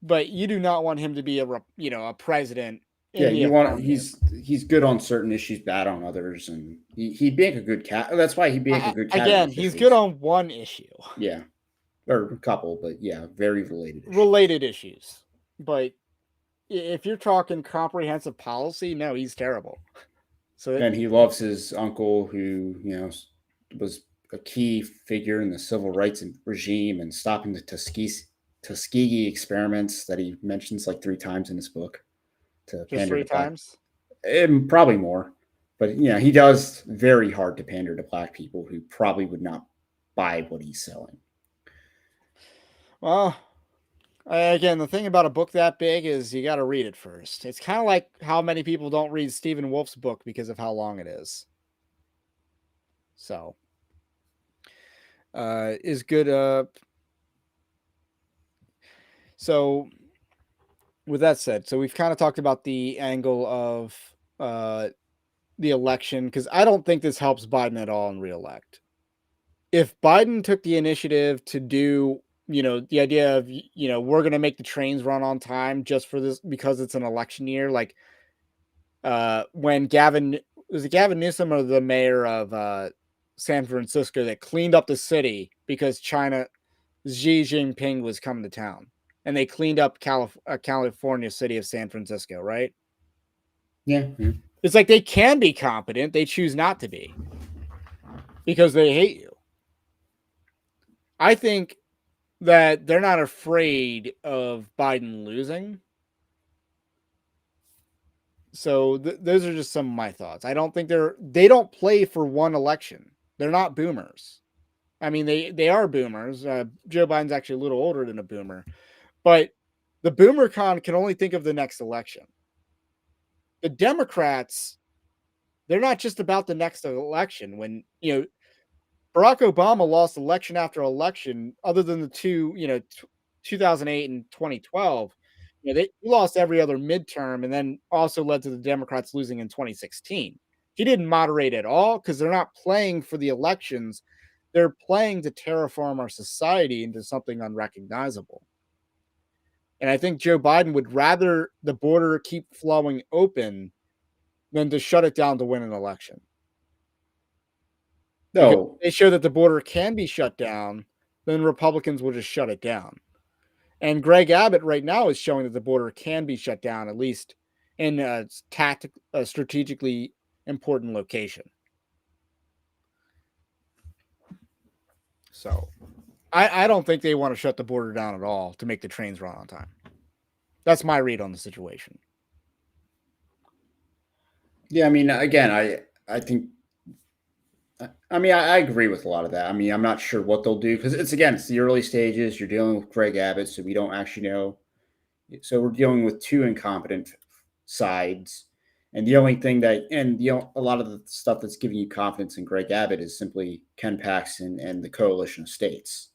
but you do not want him to be a president
Yeah,
in the
you want
affirmative.
he's good on certain issues, bad on others, and he'd make a good That's why he'd make a good cabinet
Again, he's good
officials.
on one issue,
Yeah, or a couple, but yeah, very related issues.
related issues. But if you're talking comprehensive policy, no, he's terrible. So
And he loves his uncle, who was a key figure in the civil rights regime and stopping the Tuskegee experiments that he mentions like 3 times in his book to
just
pander
three
to black,
times.
and probably more. But he does very hard to pander to black people who probably would not buy what he's selling.
Well, again, the thing about a book that big is you got to read it first. It's kind of like how many people don't read Stephen Wolf's book because of how long it is. So, is good. So with that said, so we've kind of talked about the angle of uh, the election because I don't think this helps Biden at all in reelect. If Biden took the initiative to do, the idea of, we're going to make the trains run on time just for this because it's an election year, like when was it Gavin Newsom or the mayor of San Francisco that cleaned up the city because Xi Jinping was coming to town, and they cleaned up California city of San Francisco, right?
Yeah, yeah.
It's like they can be competent, they choose not to be because they hate you. I think that they're not afraid of Biden losing. So those are just some of my thoughts. I don't think they don't play for one election. They're not boomers. I mean, they are boomers. Joe Biden's actually a little older than a boomer, but the boomer con can only think of the next election. The Democrats, they're not just about the next election. When Barack Obama lost election after election, other than the two, 2008 and 2012. They lost every other midterm, and then also led to the Democrats losing in 2016. He didn't moderate at all because they're not playing for the elections; they're playing to terraform our society into something unrecognizable. And I think Joe Biden would rather the border keep flowing open than to shut it down to win an election. Because
No,
if they show that the border can be shut down, then Republicans will just shut it down. And Greg Abbott right now is showing that the border can be shut down, at least in a strategically important location. So I don't think they want to shut the border down at all to make the trains run on time. That's my read on the situation.
yeah. I mean, again, I think. I mean, I agree with a lot of that. I mean, I'm not sure what they'll do because it's the early stages. You're dealing with Greg Abbott, so we don't actually know. So we're dealing with two incompetent sides, And the only thing that, and a lot of the stuff that's giving you confidence in Greg Abbott is simply Ken Paxton and the coalition of states.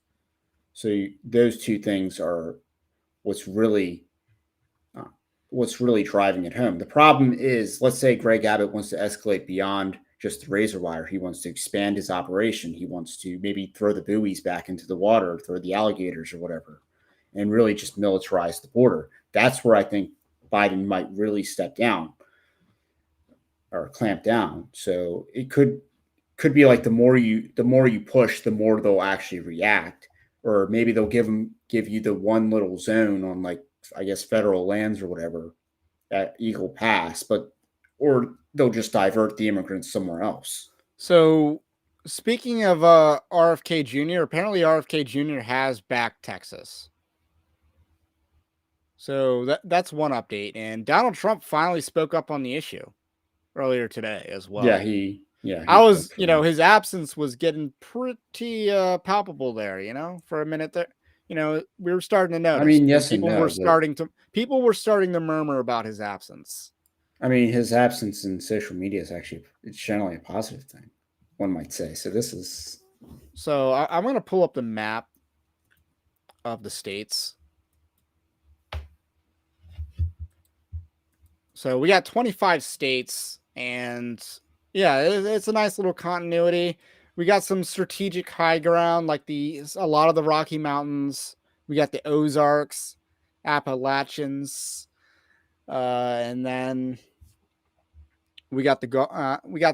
So those two things are what's really uh, what's really driving it home. The problem is, let's say Greg Abbott wants to escalate beyond just the razor wire. He wants to expand his operation. He wants to maybe throw the buoys back into the water, throw the alligators or whatever, and really just militarize the border. That's where I think Biden might really step down or clamp down. So it could be like the more you push, the more they'll actually react, or maybe they'll give you the one little zone on, like, I guess federal lands or whatever at Eagle Pass, but or they'll just divert the immigrants somewhere else.
So, speaking of RFK Jr., apparently RFK Jr. has backed Texas. So that's one update. And Donald Trump finally spoke up on the issue earlier today as well.
He
I was,
spoke for them.
his absence was getting pretty palpable there, for a minute there. We were starting to
I
notice,
mean,
and
yes and no, but
people were starting to murmur about his absence.
I mean, his absence in social media is actually, it's generally a positive thing, one might say. So this is
So I'm going to pull up the map of the states. So we got 25 states, and yeah, it's a nice little continuity. We got some strategic high ground, like a lot of the Rocky Mountains. We got the Ozarks, Appalachians, and then we got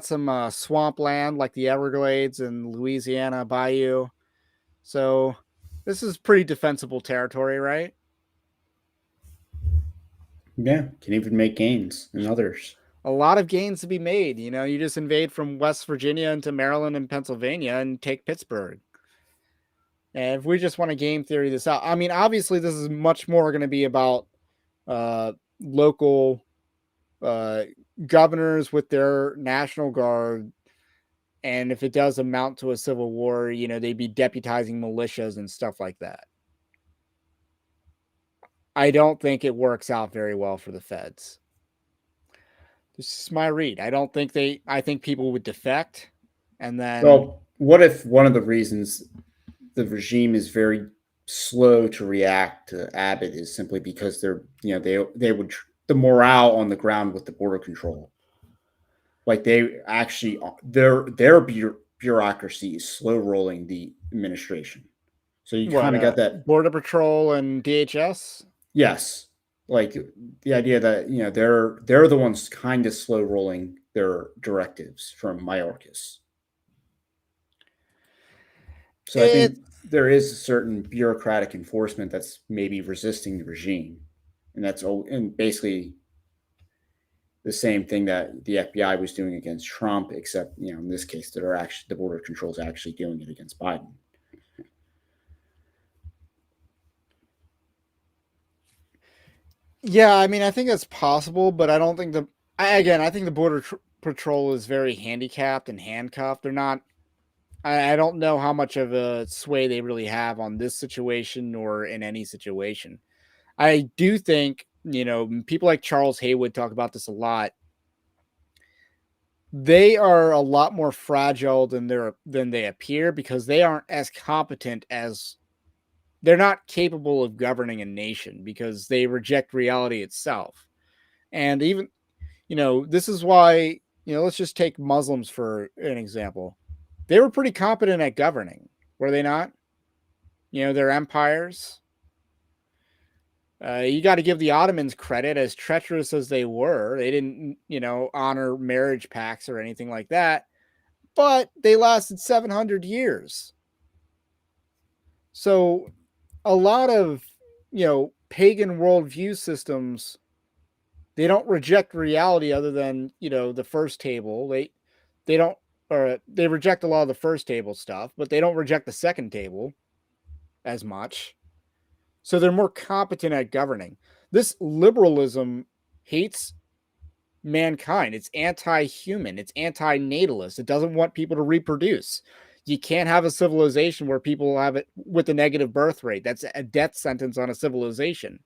some swampland like the Everglades and Louisiana Bayou. So this is pretty defensible territory, right?
yeah, can even make gains in others.
A lot of gains to be made. You just invade from West Virginia into Maryland and Pennsylvania and take Pittsburgh. And if we just want to game theory this out, I mean, obviously, this is much more going to be about local governors with their National Guard. And if it does amount to a civil war, they'd be deputizing militias and stuff like that. I don't think it works out very well for the feds. This is my read. I think people would defect, and then
Well, what if one of the reasons the regime is very slow to react to Abbott is simply because they would the morale on the ground with the border control, like they actually their bureaucracy is slow rolling the administration. So you
what
kind of got that.
Border Patrol and DHS.
Yes, like the idea that they're the ones kind of slow rolling their directives from Mayorkas. So I
It
think there is a certain bureaucratic enforcement that's maybe resisting the regime, and and basically the same thing that the FBI was doing against Trump, except in this case that are actually the border control is actually doing it against Biden.
Yeah, I mean, I think that's possible, but I don't think I think the Border Patrol is very handicapped and handcuffed. They're not. I don't know how much of a sway they really have on this situation or in any situation. I do think, people like Charles Haywood talk about this a lot. They are a lot more fragile than they appear because they aren't as competent as they're not capable of governing a nation because they reject reality itself. And even, this is why, let's just take Muslims for an example. They were pretty competent at governing, were they not? Their empires. You got to give the Ottomans credit, as treacherous as they were. They didn't, honor marriage pacts or anything like that, but they lasted 700 years. So a lot of, pagan worldview systems, they don't reject reality other than, the first table. They don't, or they reject a lot of the first table stuff, but they don't reject the second table as much. So they're more competent at governing. This liberalism hates mankind. It's anti-human. It's anti-natalist. It doesn't want people to reproduce. You can't have a civilization where people have it with a negative birth rate. That's a death sentence on a civilization.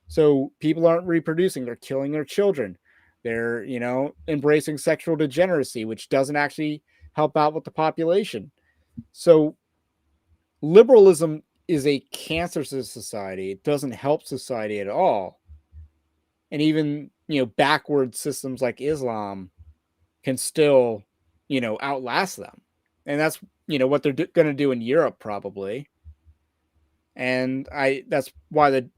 So people aren't reproducing. They're killing their children. They're, embracing sexual degeneracy, which doesn't actually help out with the population. So liberalism is a cancer to society. It doesn't help society at all. And even, backward systems like Islam can still, outlast them. And that's, what they're going to do in Europe probably. And that's why the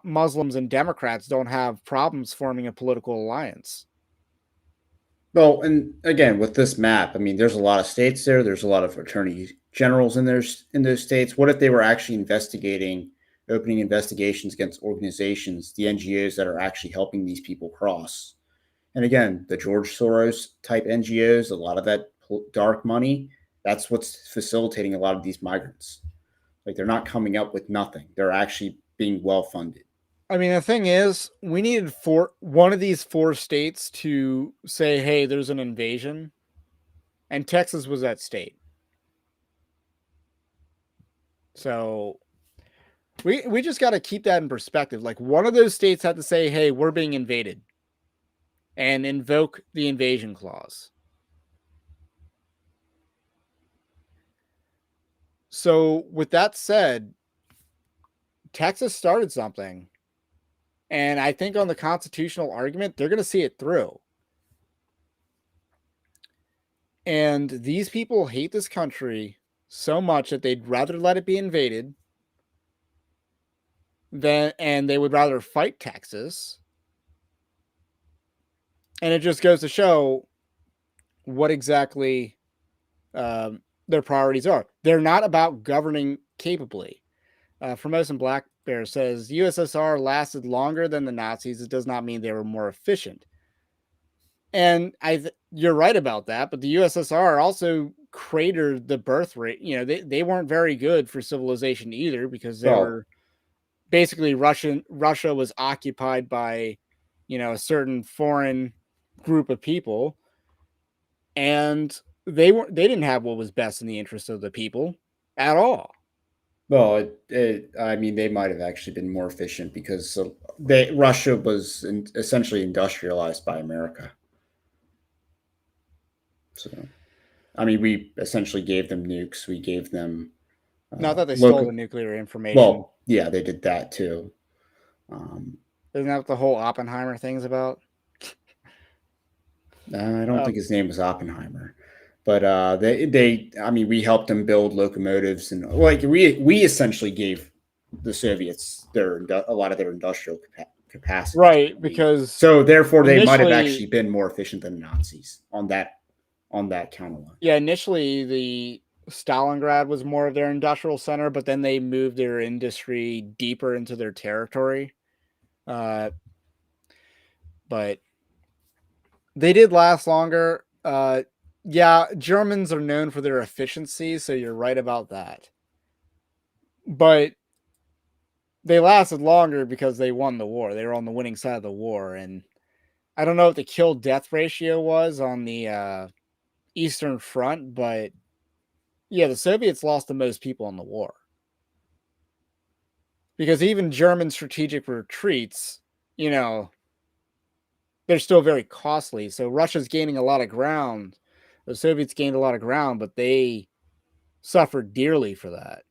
Muslims and Democrats don't have problems forming a political alliance.
Well, and again, with this map, I mean, there's a lot of states there. There's a lot of attorney generals in those states. What if they were actually opening investigations against organizations, the NGOs that are actually helping these people cross? And again, the George Soros type NGOs, a lot of that dark money, that's what's facilitating a lot of these migrants. Like they're not coming up with nothing. They're actually being well funded.
I mean, the thing is, we needed one of these 4 states to say, hey, there's an invasion. And Texas was that state. So we just got to keep that in perspective. Like one of those states had to say, hey, we're being invaded and invoke the invasion clause. So with that said, Texas started something. And I think on the constitutional argument, they're going to see it through. And these people hate this country so much that they'd rather let it be invaded and they would rather fight Texas. And it just goes to show what exactly their priorities are. They're not about governing capably. Formosan Black Bear says USSR lasted longer than the Nazis. It does not mean they were more efficient. And you're right about that, but the USSR also cratered the birth rate. They weren't very good for civilization either, because they were basically Russia was occupied by, a certain foreign group of people, and they didn't have what was best in the interest of the people at all.
Well, I mean, they might have actually been more efficient because Russia was essentially industrialized by America. So, I mean, we essentially gave them nukes. We gave them
not that they stole the nuclear information.
Well, yeah, they did that too.
Isn't that what the whole Oppenheimer thing's about?
I don't think his name was Oppenheimer, but I mean, we helped them build locomotives, and like we essentially gave the Soviets a lot of their industrial capacity,
right? Because
so therefore they might have actually been more efficient than the Nazis on that count alone.
Yeah, initially the Stalingrad was more of their industrial center, but then they moved their industry deeper into their territory. But they did last longer. Yeah, Germans are known for their efficiency, so you're right about that. But they lasted longer because they won the war. They were on the winning side of the war. And I don't know what the kill-death ratio was on the Eastern Front, but yeah, the Soviets lost the most people in the war. Because even German strategic retreats, they're still very costly. So Russia's gaining a lot of ground. The Soviets gained a lot of ground, but they suffered dearly for that.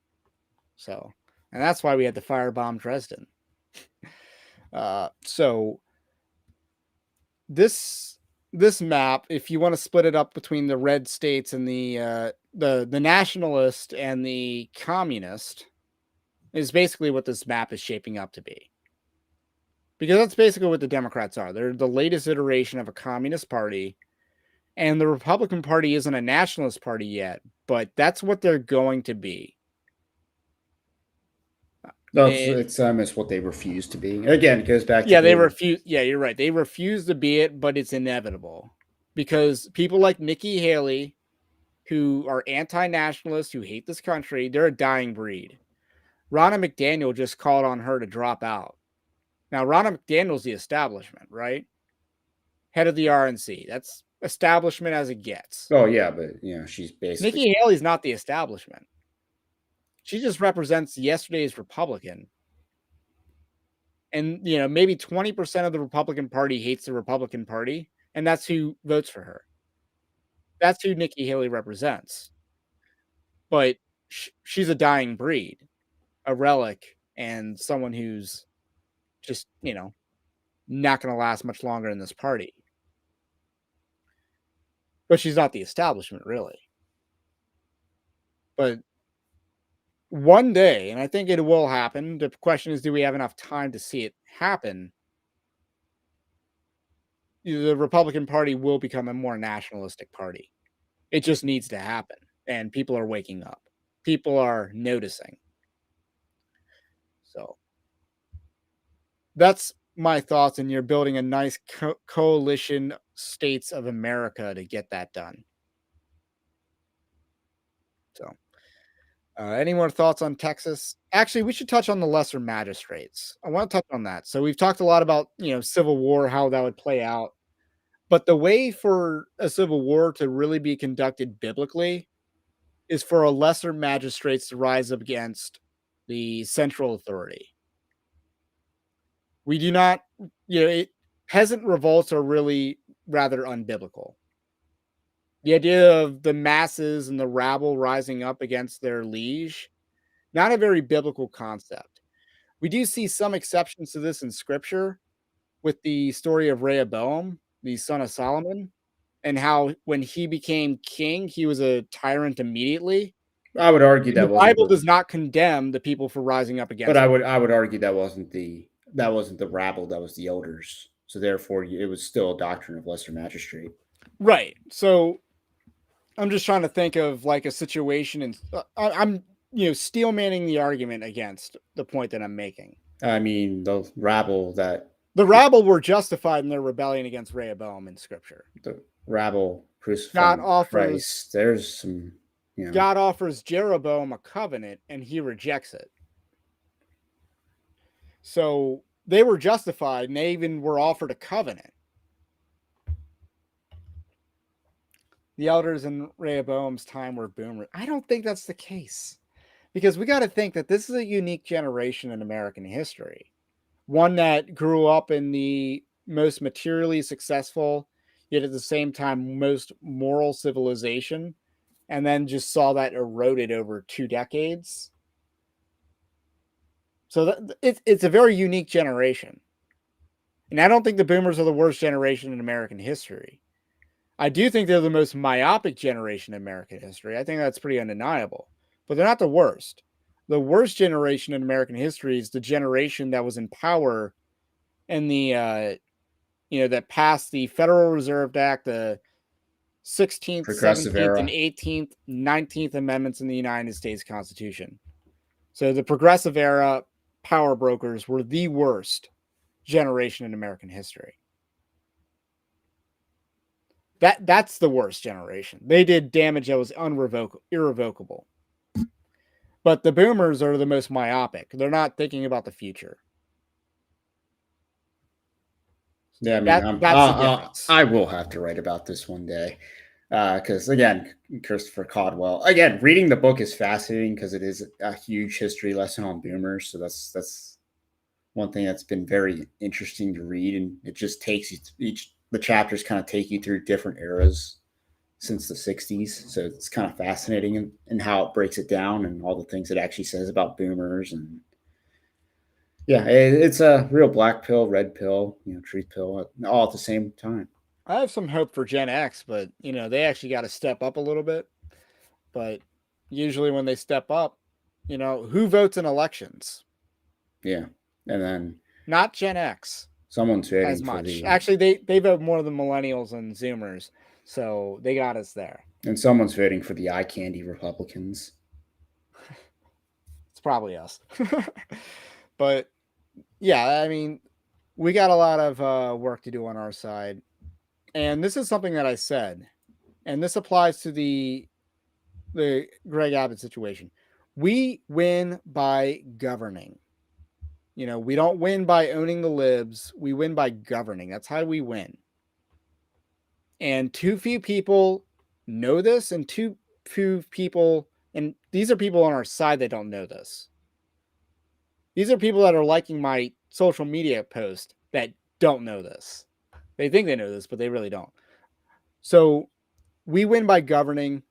So, and that's why we had to firebomb Dresden. So this map, if you want to split it up between the red states and the nationalist and the communist, is basically what this map is shaping up to be. Because that's basically what the Democrats are. They're the latest iteration of a communist party. And the Republican Party isn't a nationalist party yet, but that's what they're going to be.
No, it's almost what they refuse to be. Again, it goes back to
they refuse. Yeah, you're right. They refuse to be it, but it's inevitable. Because people like Nikki Haley, who are anti-nationalists, who hate this country, they're a dying breed. Ronna McDaniel just called on her to drop out. Now, Ronna McDaniel's the establishment, right? Head of the RNC. That's establishment as it gets.
Oh, yeah, but, she's basically...
Nikki Haley's not the establishment. She just represents yesterday's Republican. And, maybe 20% of the Republican Party hates the Republican Party, and that's who votes for her. That's who Nikki Haley represents. But she's a dying breed, a relic, and someone who's just, not going to last much longer in this party. But she's not the establishment, really. But one day, and I think it will happen, the question is, do we have enough time to see it happen? The Republican Party will become a more nationalistic party. It just needs to happen, and people are waking up. People are noticing. So that's my thoughts, and you're building a nice coalition states of America to get that done. So, any more thoughts on Texas? Actually, we should touch on the lesser magistrates. I want to touch on that. So we've talked a lot about Civil War, how that would play out, but the way for a civil war to really be conducted biblically is for a lesser magistrates to rise up against the central authority. We do not, peasant revolts are really rather unbiblical. The idea of the masses and the rabble rising up against their liege, not a very biblical concept. We do see some exceptions to this in scripture with the story of Rehoboam, the son of Solomon, and how when he became king, he was a tyrant immediately.
I would argue
And
that
the
wasn't
Bible
the,
does not condemn the people for rising up
but
against it.
I would argue that wasn't the rabble, that was the elders. So therefore, it was still a doctrine of lesser magistrate.
Right. So I'm just trying to think of like a situation, and I'm steel manning the argument against the point that I'm making.
I mean, the rabble
The rabble were justified in their rebellion against Rehoboam in Scripture.
the rabble
God
crucifying
offers
Christ. There's some,
God offers Jeroboam a covenant, and he rejects it. So they were justified, and they even were offered a covenant. The elders in Rehoboam's time were boomers. I don't think that's the case, because we got to think that this is a unique generation in American history, one that grew up in the most materially successful, yet at the same time most moral civilization, and then just saw that eroded over 2 decades. So it's a very unique generation. And I don't think the boomers are the worst generation in American history. I do think they're the most myopic generation in American history. I think that's pretty undeniable. But they're not the worst. The worst generation in American history is the generation that was in power in the that passed the Federal Reserve Act, the 16th,
progressive
17th, and
era.
18th, 19th Amendments in the United States Constitution. So the progressive era power brokers were the worst generation in American history. That's the worst generation. They did damage that was irrevocable. But the boomers are the most myopic. They're not thinking about the future.
Yeah, I mean,
That's the difference.
I will have to write about this one day. Because again, Christopher Caldwell. Again, reading the book is fascinating because it is a huge history lesson on boomers. So that's one thing that's been very interesting to read, and it just takes you the chapters kind of take you through different eras since the 60s. So it's kind of fascinating in how it breaks it down and all the things it actually says about boomers. And yeah, it's a real black pill, red pill, truth pill, all at the same time.
I have some hope for Gen X, but they actually got to step up a little bit. But usually when they step up, who votes in elections?
Yeah. And then
not Gen X.
Someone's waiting
as
for
much.
the
Actually, they vote more than millennials and Zoomers, so they got us there.
and someone's voting for the eye candy Republicans.
It's probably us. But yeah, I mean, we got a lot of work to do on our side, and this is something that I said, and this applies to the Greg Abbott situation. We win by governing. We don't win by owning the libs. We win by governing. That's how we win. And too few people know this, and too few people, and these are people on our side that don't know this. These are people that are liking my social media post that don't know this. They think they know this, but they really don't. So we win by governing,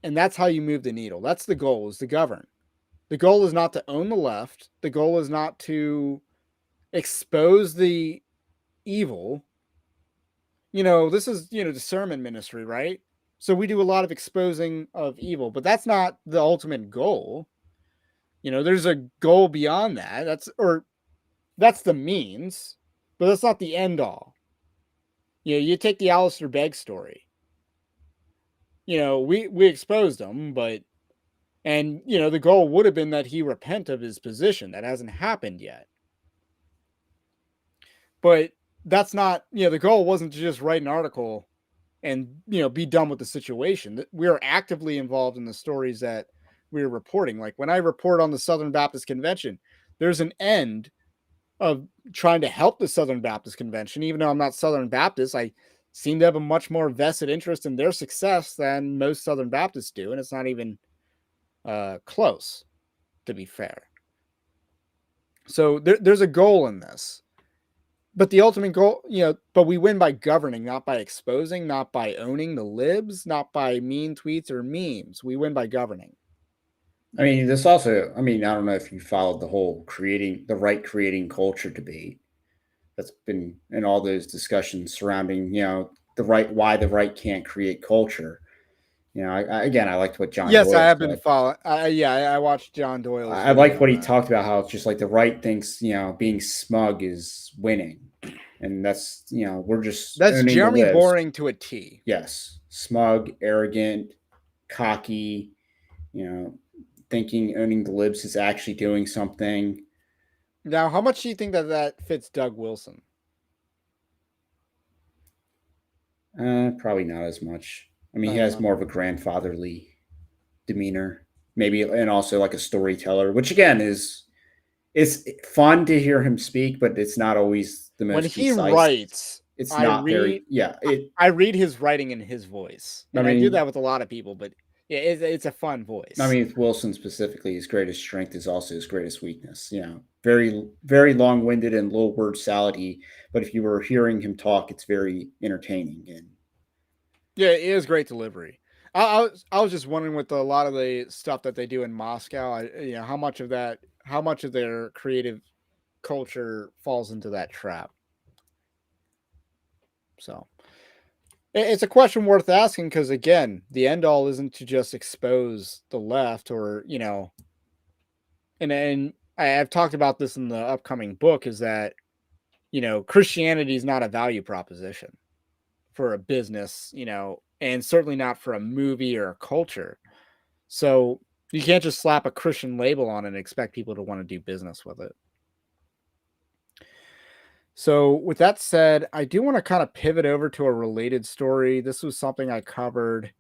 and that's how you move the needle. That's the goal, is to govern. The goal is not to own the left. The goal is not to expose the evil. This is, discernment ministry, right? So we do a lot of exposing of evil, but that's not the ultimate goal. There's a goal beyond that. That's the means, but that's not the end all. You take the Alistair Begg story. We exposed him, and the goal would have been that he repent of his position. That hasn't happened yet. But that's not, the goal wasn't to just write an article and, be done with the situation. We are actively involved in the stories that we're reporting. Like when I report on the Southern Baptist Convention, there's an end of trying to help the Southern Baptist Convention. Even though I'm not Southern Baptist, I seem to have a much more vested interest in their success than most Southern Baptists do. And it's not even close, to be fair. So there's a goal in this. But the ultimate goal, but we win by governing, not by exposing, not by owning the libs, not by mean tweets or memes. We win by governing.
I mean, this also, I don't know if you followed the whole creating culture debate that's been in all those discussions surrounding, why the right can't create culture. I liked what John
Yes,
Doyle
I have
said.
been following. I watched John Doyle's.
I like what he talked about, how it's just like the right thinks, being smug is winning. And that's,
that's Jeremy Boring to a T.
Yes. Smug, arrogant, cocky, thinking owning the libs is actually doing something.
Now, how much do you think that fits Doug Wilson?
Probably not as much. He has more of a grandfatherly demeanor, maybe, and also like a storyteller, which again it's fun to hear him speak, but it's not always the most
when he
concise.
Writes.
It's not very. Yeah,
I read his writing in his voice, and I do that with a lot of people, but yeah, it's a fun voice.
With Wilson specifically, his greatest strength is also his greatest weakness. Very, very long-winded and little word salady, but if you were hearing him talk, it's very entertaining. And
yeah, it is great delivery. I was just wondering with a lot of the stuff that they do in Moscow, how much of their creative culture falls into that trap. So it's a question worth asking, because again, the end all isn't to just expose the left or, and I've talked about this in the upcoming book, is that, Christianity is not a value proposition for a business, and certainly not for a movie or a culture. So you can't just slap a Christian label on it and expect people to want to do business with it. So with that said, I do want to kind of pivot over to a related story. This was something I covered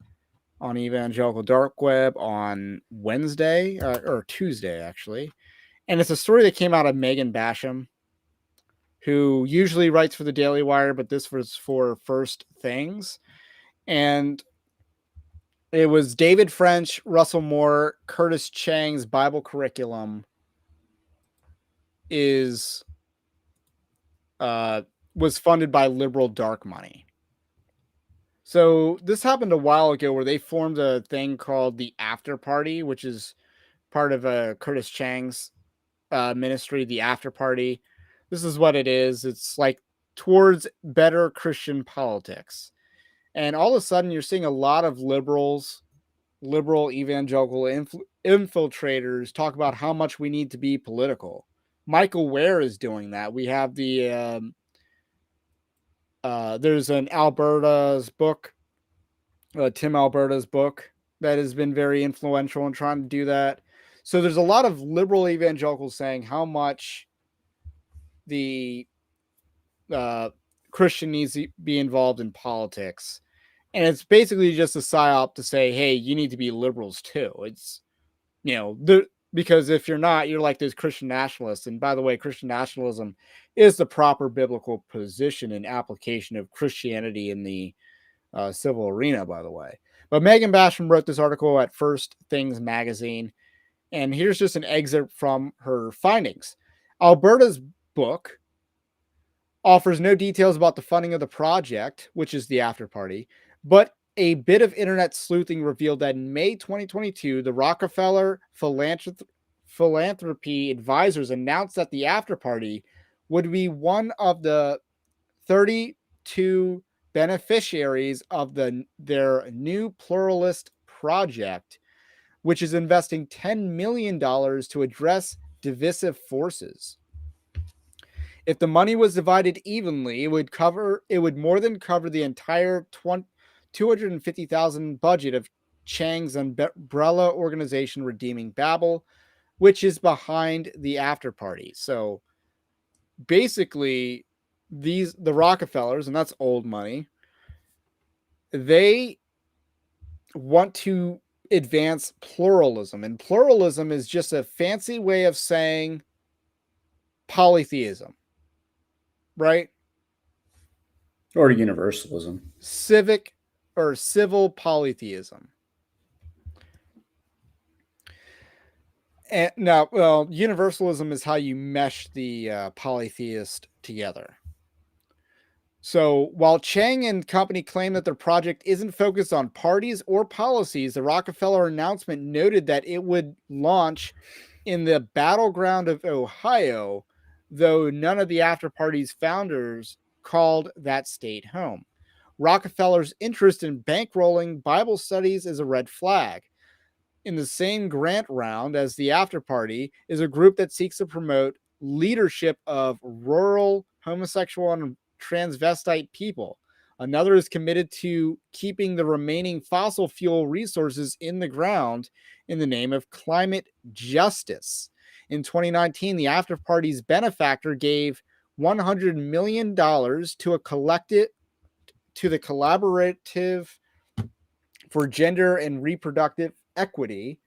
on Evangelical Dark Web on Wednesday or Tuesday, actually. And it's a story that came out of Megan Basham, who usually writes for the Daily Wire, but this was for First Things. And it was David French, Russell Moore, Curtis Chang's Bible curriculum was funded by liberal dark money. So this happened a while ago, where they formed a thing called the After Party, which is part of Curtis Chang's ministry, the After Party. This is what it is. It's like towards better Christian politics. And all of a sudden you're seeing a lot of liberal evangelical infiltrators talk about how much we need to be political. Michael Ware is doing that. We have the there's an Alberta's book, Tim Alberta's book, that has been very influential in trying to do that. So there's a lot of liberal evangelicals saying how much the Christian needs to be involved in politics. And it's basically just a psyop to say, hey, you need to be liberals too. It's, because if you're not, you're like those Christian nationalists. And by the way, Christian nationalism is the proper biblical position and application of Christianity in the civil arena, by the way. But Megan Basham wrote this article at First Things magazine. And here's just an excerpt from her findings. Alberta's book offers no details about the funding of the project, which is the after party, but a bit of internet sleuthing revealed that in May 2022, the Rockefeller Philanthropy Advisors announced that the after party would be one of the 32 beneficiaries of their new pluralist project, which is investing $10 million to address divisive forces. If the money was divided evenly, it would more than cover the entire 250,000 budget of Chang's umbrella organization Redeeming Babel, which is behind the after party. So basically, the Rockefellers, and that's old money, they want to advance pluralism, and pluralism is just a fancy way of saying polytheism, right?
Or universalism.
Civic or civil polytheism. And now, well, universalism is how you mesh the polytheist together. So while Chang and company claim that their project isn't focused on parties or policies, the Rockefeller announcement noted that it would launch in the battleground of Ohio, though none of the after party's founders called that state home. Rockefeller's interest in bankrolling Bible studies is a red flag. In the same grant round as the after party is a group that seeks to promote leadership of rural homosexual and transvestite people. Another is committed to keeping the remaining fossil fuel resources in the ground in the name of climate justice. In 2019, the after party's benefactor gave $100 million to the Collaborative for Gender and Reproductive Equity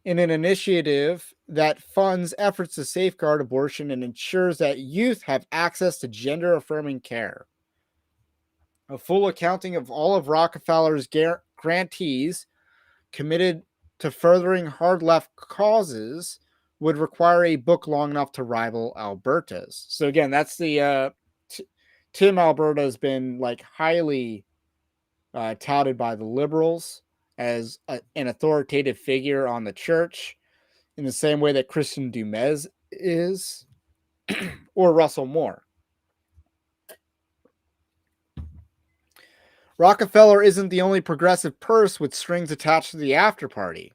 in an initiative that funds efforts to safeguard abortion and ensures that youth have access to gender affirming care. A full accounting of all of Rockefeller's grantees committed to furthering hard left causes would require a book long enough to rival Alberta's. So again, that's the Tim Alberta has been like highly touted by the liberals as an authoritative figure on the church, in the same way that Christian Dumez is, or Russell Moore. Rockefeller isn't the only progressive purse with strings attached to the after party.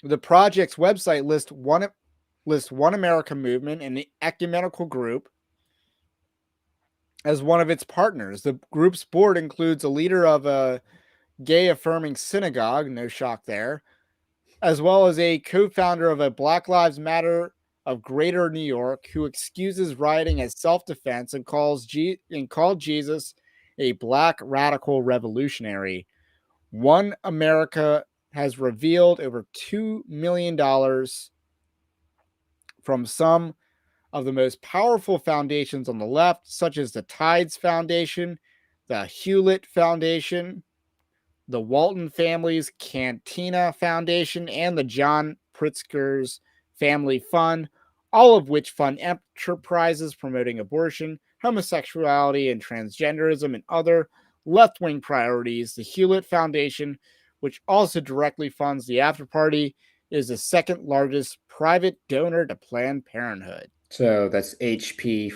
The project's website lists One America Movement and the Ecumenical Group as one of its partners. The group's board includes a leader of a gay-affirming synagogue, no shock there, as well as a co-founder of a Black Lives Matter of Greater New York, who excuses rioting as self-defense and called Jesus a black radical revolutionary. One America has revealed over $2 million from some of the most powerful foundations on the left, such as the Tides Foundation, the Hewlett Foundation, the Walton Family's Cantina Foundation, and the John Pritzker's Family Fund, all of which fund enterprises promoting abortion, homosexuality, and transgenderism, and other left-wing priorities. The Hewlett Foundation, which also directly funds the After Party, is the second largest private donor to Planned Parenthood.
So that's HP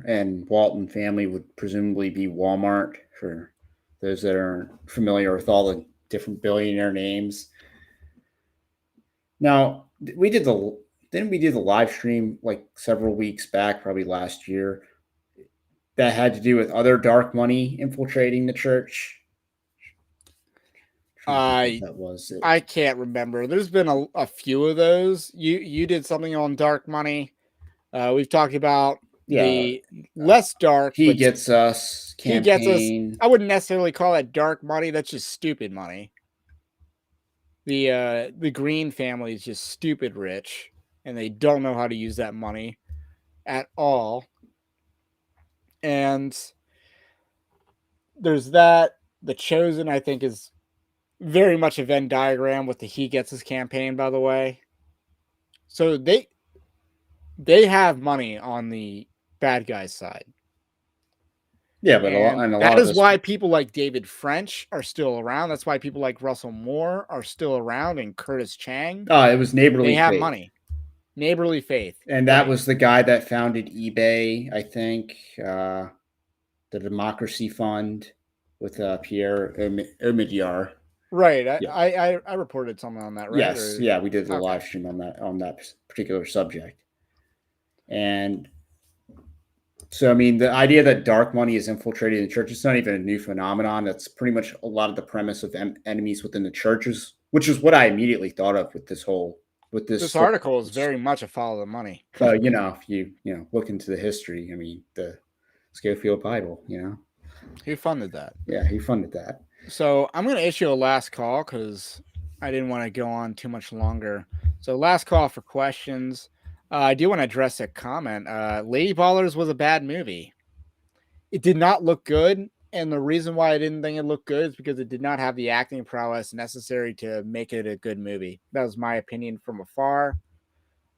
and Walton Family would presumably be Walmart for those that aren't familiar with all the different billionaire names. Now, didn't we do the live stream like several weeks back, probably last year, that had to do with other dark money infiltrating the church?
That was it. I can't remember. There's been a few of those. You did something on dark money. We've talked about the less dark.
He Gets Us campaign. He Gets Us.
I wouldn't necessarily call that dark money. That's just stupid money. The Green family is just stupid rich, and they don't know how to use that money at all. And there's that. The Chosen, I think, is very much a Venn diagram with the He Gets Us campaign, by the way. So they have money on the bad guys' side.
Yeah, but
And
a lot
that
of
is
this,
why people like David French are still around. That's why people like Russell Moore are still around and Curtis Chang.
it was
They
neighborly
have
faith.
money. Neighborly faith.
And that
Right.
was the guy that founded eBay, I think, the Democracy Fund with Pierre Omidyar.
Right.
Yeah.
I reported something on that, right?
Yes.
Or
Yeah, we did a
okay.
live stream on that particular subject. And so, I mean, the idea that dark money is infiltrating the church, it's not even a new phenomenon. That's pretty much a lot of the premise of enemies within the churches, which is what I immediately thought of with this
This
whole.
article is very much a follow the money.
Well, if you look into the history, I mean, the Schofield Bible,
Who funded that?
yeah, he funded that.
So I'm going to issue a last call because I didn't want to go on too much longer. So last call for questions. I do want to address a comment. Lady Ballers was a bad movie. It did not look good. And the reason why I didn't think it looked good is because it did not have the acting prowess necessary to make it a good movie. That was my opinion from afar.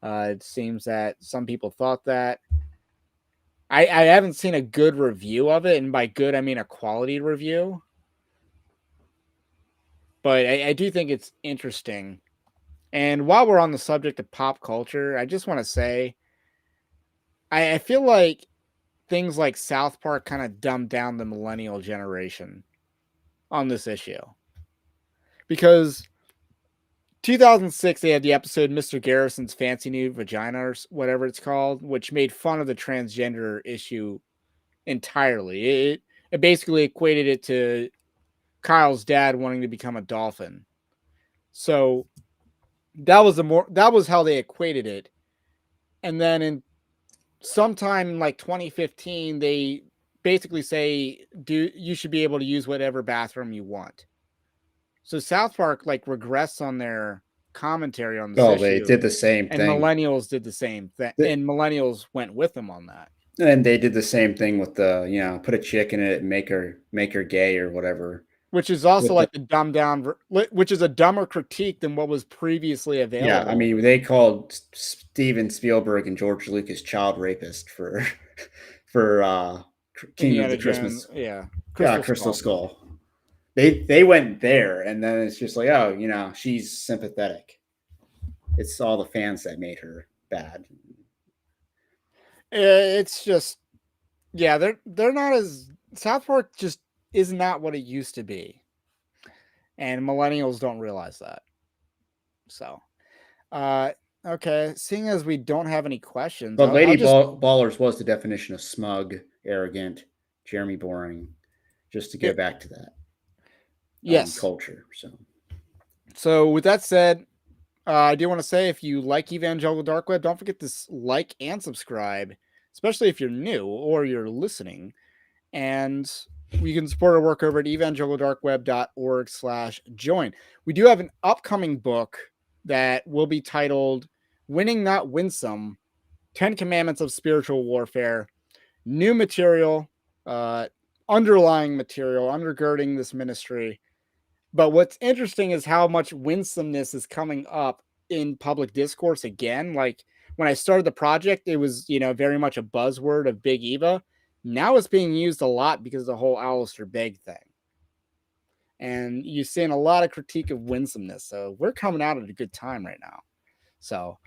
It seems that some people thought that. I haven't seen a good review of it. And by good, I mean a quality review. But I do think it's interesting. And while we're on the subject of pop culture, I just want to say I feel like things like South Park kind of dumbed down the millennial generation on this issue. Because 2006, they had the episode Mr. Garrison's Fancy New Vagina or whatever it's called, which made fun of the transgender issue entirely. It basically equated it to Kyle's dad wanting to become a dolphin. So that was how they equated it. And then in sometime in like 2015, they basically say you should be able to use whatever bathroom you want. So South Park like regressed on their commentary on this
Well, they
issue,
did the same
and
thing.
millennials did the same thing, and millennials went with them on that.
And they did the same thing with the, put a chick in it and make her gay or whatever.
Which is also
With the,
like the dumbed down, which is a dumber critique than what was previously
yeah, I
available.
mean, they called Steven Spielberg and George Lucas child rapist for for Kingdom of
Indiana
the
Jones,
Christmas.
yeah,
Yeah,
Crystal
Crystal
Skull.
Skull. They went there, and then it's just like, oh, she's sympathetic. It's all the fans that made her bad.
It's just, yeah, they're not as South Park just is not what it used to be, and millennials don't realize that. So, okay, seeing as we don't have any questions,
But
I'll
Lady
just
Ballers was the definition of smug, arrogant, Jeremy Boring. Just to go back to that
yes.
culture.
So with that said, I do want to say if you like Evangelical Dark Web, don't forget to like and subscribe, especially if you're new or you're listening. And you can support our work over at evangelicaldarkweb.org/join. We do have an upcoming book that will be titled Winning Not Winsome, 10 Commandments of Spiritual Warfare. New material, underlying material, undergirding this ministry. But what's interesting is how much winsomeness is coming up in public discourse again. Like when I started the project, it was, very much a buzzword of Big Eva. Now it's being used a lot because of the whole Alistair Begg thing. And you're seeing a lot of critique of winsomeness. So we're coming out at a good time right now. So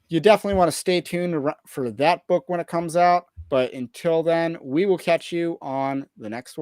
you definitely want to stay tuned for that book when it comes out. But until then, we will catch you on the next one.